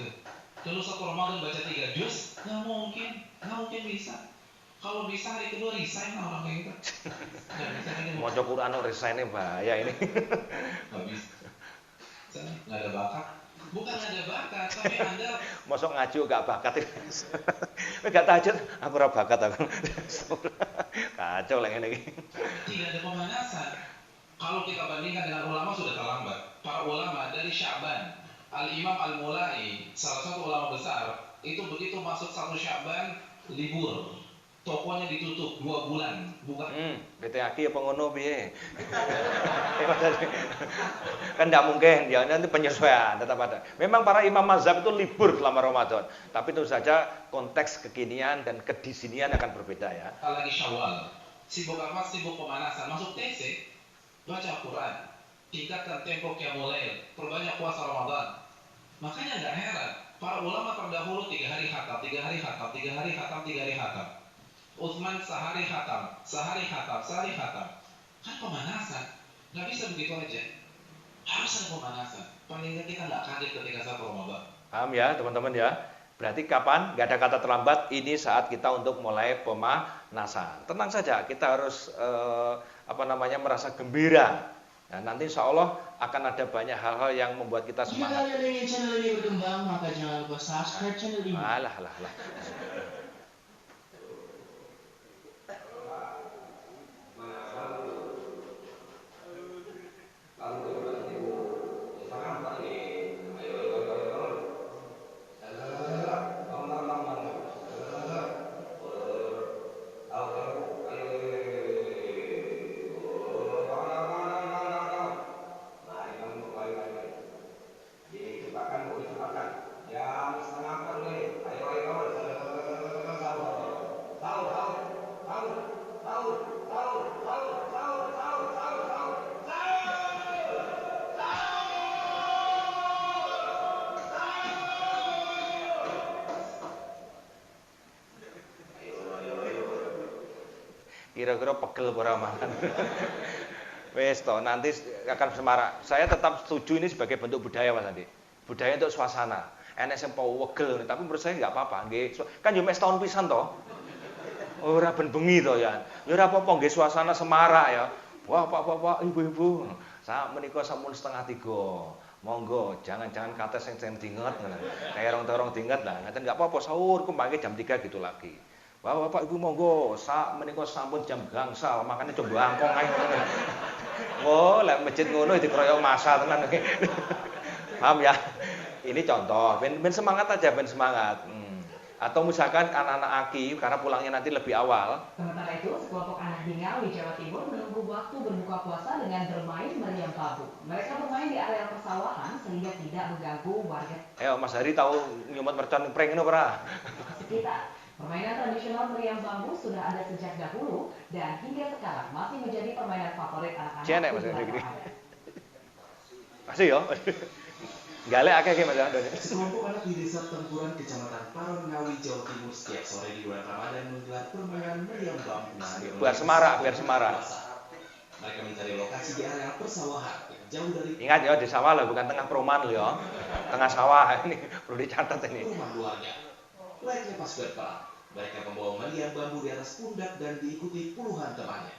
Kalau satu Ramadan baca 3 juz, nggak mungkin bisa. Kalau bisa hari kedua resign lah orang kayak gitu. Mau coba Quran resign bahaya ini. Nggak bisa. Nggak ada bakat. Bukan nggak ada bakat, tapi Anda masuk ngaji gak bakat itu. Gak tahajud, aku ora bakat aku. Kacau lah ini. Tidak ada pemanasan. Kalau kita bandingkan dengan ulama sudah terlambat. Para ulama dari Sya'ban, Al-Imam Al-Mulai, salah satu ulama besar, itu begitu masuk 1 Sya'ban libur. Tokonya ditutup 2 bulan, bukan? PT AG apa ngono piye? Kan enggak mungkin, ya nanti penyesuaian tetap ada. Memang para imam mazhab itu libur selama Ramadan, tapi tentu saja konteks kekinian dan kedisinian akan berbeda ya. Lagi Syawal, sibuk apa? Sibuk pemanasan, masuk TC, baca Al-Quran, tingkatkan tempo qiyamul lail, perbanyak puasa Ramadan. Makanya enggak heran, para ulama terdahulu 3 hari khatam, 3 hari khatam, 3 hari khatam, 3 hari khatam. Utsman sehari khatam. Kan pemanasan. Nggak bisa begitu aja. Harus ada pemanasan. Paling nggak kita nggak kaget ketika 1 Ramadan. Paham ya teman-teman ya? Berarti kapan? Nggak ada kata terlambat. Ini saat kita untuk mulai pemanasan. Tenang saja, kita harus merasa gembira. Nah, nanti insya Allah akan ada banyak hal-hal yang membuat kita semangat. Jika kalian ingin channel ini berkembang, maka jangan lupa subscribe channel ini. Alah. Kira-kira pegel ora mangan. Wes toh, nanti akan semarak. Saya tetap setuju ini sebagai bentuk budaya Mas Andi. Budaya untuk suasana. Enek sing wegel, tapi menurut saya enggak apa-apa. Nggih, kan yo mek setahun pisan toh. Ora ben bengi to ya. Ya ora apa-apa nggih suasana semarak ya. Wah, Pak, Ibu-ibu. Sak menika sampun 2:30. Monggo, jangan kates sing dinget ngono. Kayak orang-orang dinget lah. Ngaten enggak apa-apa sahur ku mangke jam 3 gitu lagi. Wah, Bapak Ibu monggo, sak menika sampun jam gangsal, makane coba angkong ae ngono. Oh, lek masjid ngono dikeroyok masa tenan. Paham ya? Ini contoh, ben semangat aja, ben semangat. Atau misalkan anak-anak Aki karena pulangnya nanti lebih awal. Sementara itu, sekelompok anak di Ngawi, Jawa Timur menunggu waktu berbuka puasa dengan bermain meriam bambu. Mereka bermain di area persawahan sehingga tidak mengganggu warga. Ayo Mas Hari tahu nyumet mercon prank ngono ora? Sekitar. Permainan tradisional meriam bambu sudah ada sejak dahulu dan hingga sekarang masih menjadi permainan favorit anak-anak. Cenek Mas Hari gini. Masih yo. Galek akeh Mas Hari. Sekelompok anak di Desa Tempuran, Kecamatan Paron, Ngawi, Jawa Timur setiap sore di bulan Ramadan menggelar permainan meriam bambu. Biar semarak. Mereka mencari lokasi di area persawahan yang jauh dari. Ingat ya, di sawah lah, bukan tengah perumahan loh ya. Tengah sawah ini perlu dicatat ini. Rumah luarnya. Layaknya pas berperang, mereka membawa meriam bambu di atas pundak dan diikuti puluhan temannya.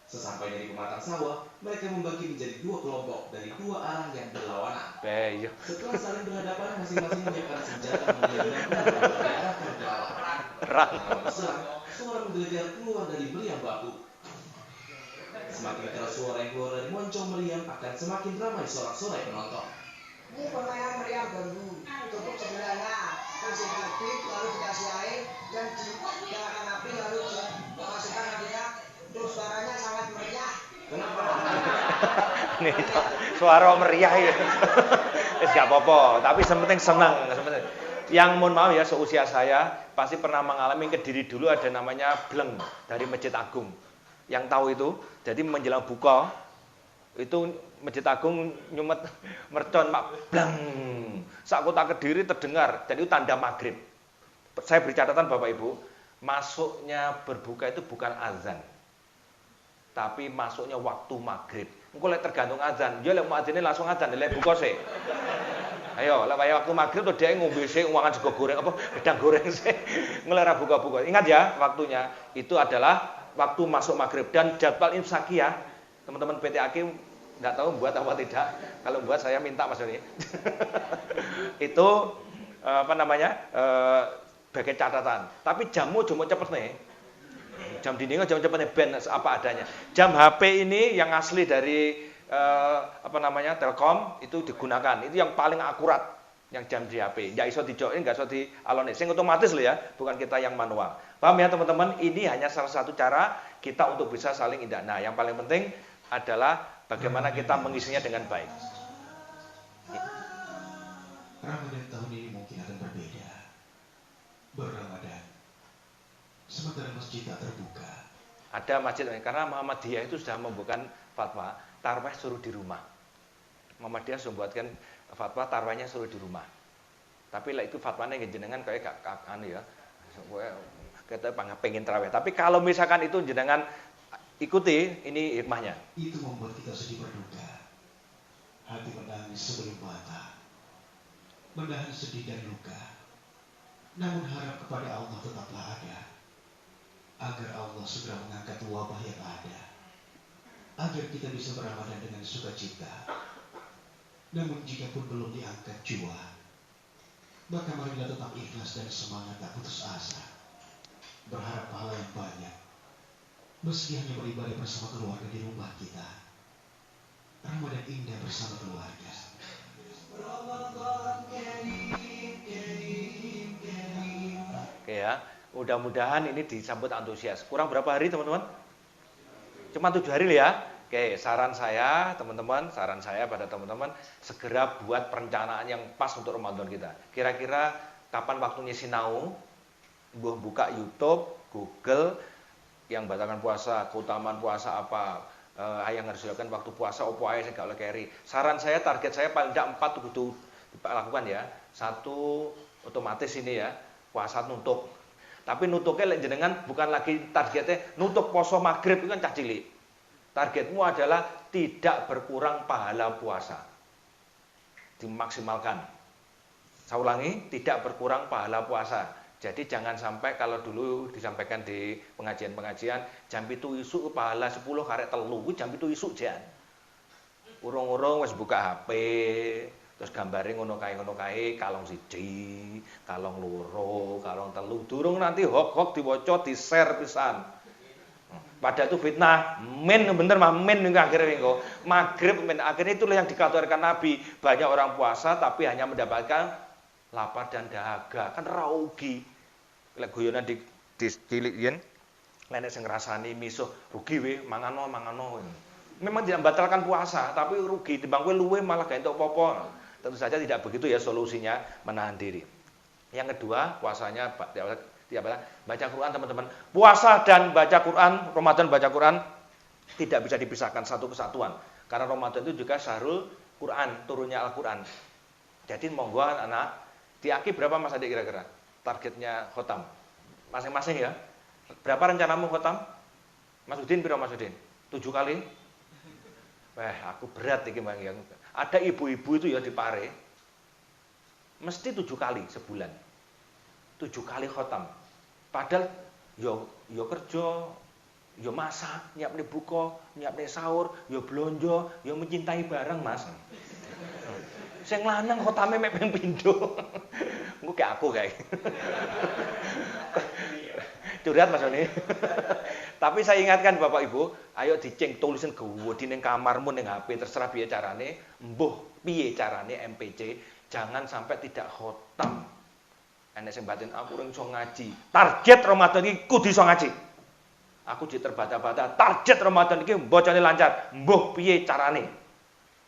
Sesampainya di pematang sawah, mereka membagi menjadi 2 kelompok dari 2 arah yang berlawanan. Setelah saling berhadapan, masing-masing menyiapkan senjata meriam dan diarahkan ke lawan. Setelah berserang, suara menggelegar keluar dari meriam bambu. Semakin keras suara yang keluar dari moncong meriam akan semakin ramai sorak-sorai penonton. Ini permainan meriam bambu. Tutup sebelahnya, kasih api, lalu dikasih air dan dinyalakan api, lalu dimasukkan apinya. Terus suaranya sangat meriah. Nih, suara meriah ya. Enggak apa-apa, tapi sementing senang. Yang mohon maaf ya, seusia saya pasti pernah mengalami Kediri dulu ada namanya bleng dari Masjid Agung. Yang tahu itu, jadi menjelang buka itu Masjid Agung nyumet mercon mak bleng. Sak kota Kediri terdengar, dan itu tanda maghrib. Saya beri catatan Bapak Ibu, masuknya berbuka itu bukan azan, tapi masuknya waktu maghrib. Engko lek tergantung azan, ya lek muadzine langsung azan, lek buka sih. Ayo, lek waktu maghrib tuh dia ngombe sik uangan sego goreng apa gedang goreng sih. Ngelera buka-buka. Ingat ya, waktunya itu adalah waktu masuk maghrib dan jadwal imsakiyah. Teman-teman PT Akim enggak tahu buat apa tidak. Kalau buat saya minta Mas Doni. Itu apa namanya? Sebagai catatan. Tapi jammu cuma cepet nih. Jam dindingnya jam cepetnya ben apa adanya. Jam HP ini yang asli dari apa namanya Telkom itu digunakan. Itu yang paling akurat yang jam di HP. Enggak iso dijokin, enggak iso dialone. Sing otomatis loh ya, bukan kita yang manual. Paham ya teman-teman? Ini hanya salah satu cara kita untuk bisa saling indah. Nah, yang paling penting adalah bagaimana kita mengisinya dengan baik. Ramadan tahun ini mungkin akan berbeda. Berramadan, sementara masjid tak terbuka. Ada masjid karena Muhammadiyah itu sudah membuat fatwa tarawih suruh di rumah. Muhammadiyah sudah membuatkan fatwa tarawihnya suruh di rumah. Tapi lah itu fatwanya jenengan kayak gak anu ya. Kita pengen tarawih. Tapi kalau misalkan itu jenengan ikuti, ini hikmahnya. Itu membuat kita sedih berduka. Hati menangis sebelum mata. Menahan sedih dan luka. Namun harap kepada Allah tetaplah ada. Agar Allah segera mengangkat wabah yang ada. Agar kita bisa berramadan dengan sukacita. Namun jika pun belum diangkat jua, maka marilah tetap ikhlas dan semangat tak putus asa. Berharap pahala yang banyak. Meski hanya beribadah bersama keluarga di rumah kita. Ramadan indah bersama keluarga. Oke ya, mudah-mudahan ini disambut antusias. Kurang berapa hari teman-teman? Cuma 7 hari ya. Oke, saran saya teman-teman, saran saya pada teman-teman segera buat perencanaan yang pas untuk Ramadan kita. Kira-kira kapan waktunya sinau? Buka YouTube, Google yang batalkan puasa, keutamaan puasa apa, yang harus dilakukan waktu puasa, opo ae sing gak oleh keri. Saran saya, target saya paling tidak 4 kudu dilakukan ya. 1 otomatis ini ya, puasa nutup. Tapi nutuknya lek jenengan bukan lagi targetnya nutuk poso maghrib itu kan cah cilik. Targetmu adalah tidak berkurang pahala puasa. Dimaksimalkan. Saya ulangi, tidak berkurang pahala puasa. Jadi jangan sampai kalau dulu disampaikan di pengajian-pengajian jam 7 isuk pahala 10 karek telu, jam 7 isuk jan. Urung-urung wis buka HP, terus gambare ngono kae kalong 1, kalong 2, kalong 3. Durung nanti hok-hok diwaca di-share pisan. Padahal itu fitnah, bener mah akhirnya engko. Maghrib akhirnya itulah yang dikabarkan Nabi. Banyak orang puasa tapi hanya mendapatkan lapar dan dahaga, kan rugi. Lek guyonan di cilik yen nek sing ngrasani misuh rugi we mangano. Memang tidak membatalkan puasa, tapi rugi timbang kowe luwe malah gak entuk apa-apa. Tentu saja tidak begitu ya solusinya, menahan diri. Yang kedua, puasanya baca Quran teman-teman. Puasa dan baca Quran, Ramadan baca Quran tidak bisa dipisahkan, satu kesatuan. Karena Ramadan itu juga syahrul Quran, turunnya Al-Quran. Jadi monggo anak, diaki berapa Mas Adik kira-kira? Targetnya khotam. Masing-masing ya. Berapa rencanamu khotam? Mas Udin piro Mas Udin? 7 kali? Aku berat iki Bang yang. Ada ibu-ibu itu ya di Pare. Mesti 7 kali sebulan. 7 kali khotam. Padahal yo kerja, yo masak, nyiapne buka, nyiapne sahur, yo blonjo, yo mencintai barang, Mas. Sing lanang khotame mek ping pindho. Engko kayak aku kayak. Curhat Mas Oni. Tapi saya ingatkan Bapak Ibu, ayo diceng tulisin gede ning kamarmu ning HP terserah piye carane, mbuh piye carane MPC, jangan sampai tidak khotam. Enek sing batin aku ora iso ngaji. Target Ramadan iki kudu iso ngaji. Aku diterbata-bata, target Ramadan iki bocane lancar. Mbuh piye carane?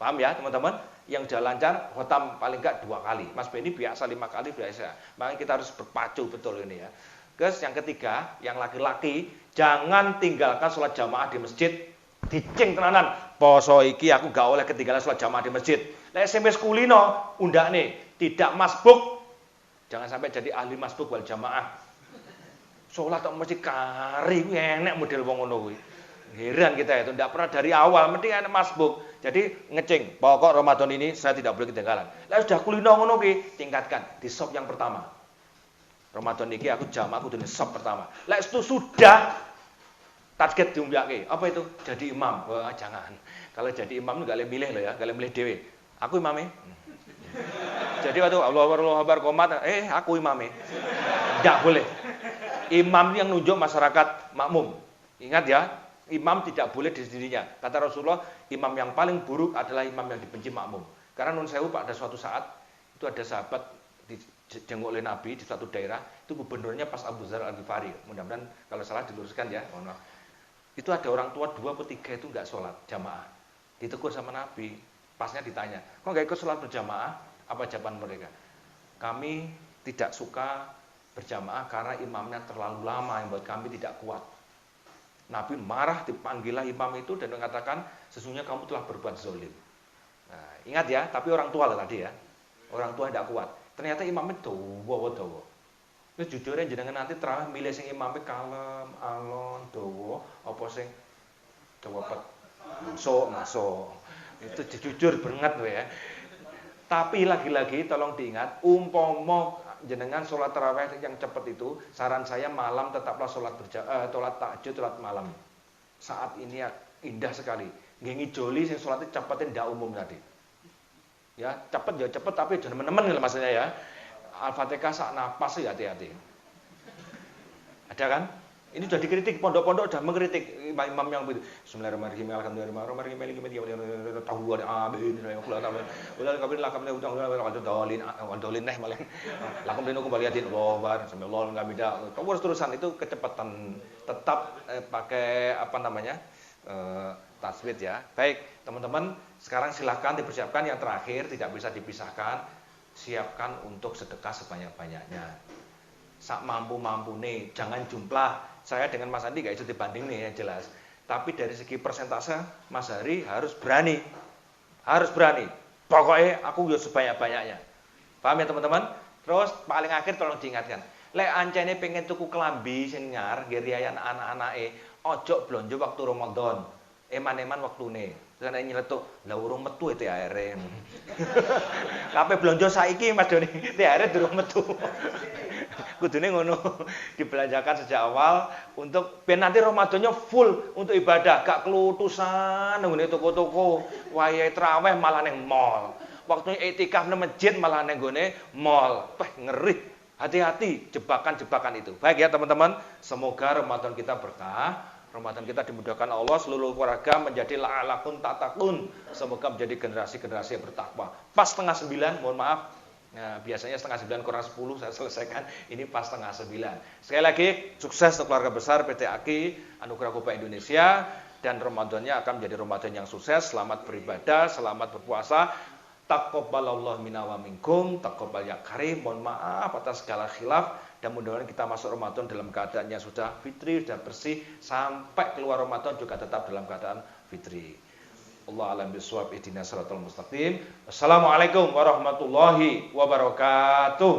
Paham ya, teman-teman? Yang sudah lancar khotam paling enggak 2 kali. Mas Beni biasa 5 kali biasa. Makanya kita harus berpacu betul ini ya. Terus yang ketiga, yang laki-laki jangan tinggalkan sholat jamaah di masjid. Dicing tenanan. Poso iki aku gak oleh ketinggalan sholat jamaah di masjid. Nek SMS kulino undakne tidak masbuk. Jangan sampai jadi ahli masbuk wal jamaah. Sholat kok mesti kari, enek model wong ngono kuwi. Heran kita itu, tidak pernah dari awal, mesti enek masbuk. Jadi ngecing, pokok Ramadan ini saya tidak boleh ketinggalan. Lah sudah kulino ngono kuwi, tingkatkan di sop yang pertama. Ramadan ini aku jamaah aku di sop pertama. Lah itu sudah target diumbyake. Apa itu? Jadi imam. Wah, jangan. Kalau jadi imam enggak boleh milih loh ya, enggak boleh milih dhewe. Aku imame. Jadi waktu Allahu Akbar qomat, aku imame. Enggak boleh. Imam yang nunjuk masyarakat makmum. Ingat ya, imam tidak boleh di sendirinya. Kata Rasulullah, imam yang paling buruk adalah imam yang dibenci makmum. Karena nun sewu pada suatu saat itu ada sahabat dijenguk oleh Nabi di suatu daerah, itu gubernurnya pas Abu Dzar Al-Ghifari. Mudah-mudahan kalau salah diluruskan ya, mohon maaf. Itu ada orang tua 2 atau 3 itu enggak sholat jamaah. Ditegur sama Nabi. Pasnya ditanya, kok enggak ikut sholat berjamaah? Apa jawaban mereka? Kami tidak suka berjamaah karena imamnya terlalu lama yang buat kami tidak kuat. Nabi marah, dipanggillah imam itu dan mengatakan, sesungguhnya kamu telah berbuat zalim. Nah, ingat ya, tapi orang tua lah tadi ya. Orang tua tidak kuat. Ternyata imamnya dawa. Terus jujurnya jenengan nanti terawih milih sing imamnya kalem, alon, dawa, apa sing dawa pet. Masuk. Itu jujur banget loh ya. Tapi lagi-lagi tolong diingat, umpama jenengan sholat tarawih yang cepat itu, saran saya malam tetaplah sholat tahajud, sholat malam. Saat ini indah sekali. Nggih joli sing sholatnya cepatin ndak umum tadi. Ya, cepat ya cepat tapi jangan menemen maksudnya ya. Al-Fatihah sak napas ya hati-hati. Ada kan? Ini sudah dikritik, pondok-pondok sudah mengkritik imam yang begitu. Bismillahirrahmanirrahim. Alhamdulillahirrahmanirrahim. Terusan itu kecepatan. Tetap pakai tasbih ya. Baik, teman-teman, sekarang silakan dipersiapkan yang terakhir, tidak bisa dipisahkan. Siapkan untuk sedekah sebanyak-banyaknya. Sak mampu-mampune, jangan jumlah. Saya dengan Mas Andi gak bisa dibanding nih yang jelas. Tapi dari segi persentase, Mas Hari harus berani. Harus berani. Pokoknya aku ya sebanyak-banyaknya. Paham ya teman-teman? Terus paling akhir tolong diingatkan. Lek ancene pengen tuku klambi sing nyar nggih riyan anak-anake, ojo blonjo waktu Ramadan. Eman-eman waktune. Terus nek nyeletuk, "Lah urung metu THR-e." Kabeh blonjo saiki Mas Doni, THR-e durung metu. Kudune ngono, dibelanjakan sejak awal untuk ben nanti Ramadannya full untuk ibadah, gak kelutusan nggone toko-toko, wayahe traweh malah ning mall. Waktu iktikaf nang masjid malah ning gone mall. Ngeri. Hati-hati jebakan-jebakan itu. Baik ya teman-teman, semoga Ramadan kita berkah. Ramadan kita dimudahkan Allah, seluruh keluarga menjadi la'alakum tatakun. Semoga menjadi generasi-generasi yang bertakwa. Pas 8:30, mohon maaf. Nah, biasanya 8:30 kurang 10 saya selesaikan. Ini pas 8:30. Sekali lagi, sukses untuk keluarga besar PT AKI, Anugerah Kubah Indonesia. Dan Ramadannya akan menjadi Ramadan yang sukses. Selamat beribadah, selamat berpuasa. Taqabbalallahu minna wa minkum, taqabbal ya karim. Mohon maaf atas segala khilaf dan mudah-mudahan kita masuk Ramadan dalam keadaannya sudah fitri, sudah bersih, sampai keluar Ramadan juga tetap dalam keadaan fitri. Allah alam bisawab, ihdinas siratal mustaqim. Assalamualaikum warahmatullahi wabarakatuh.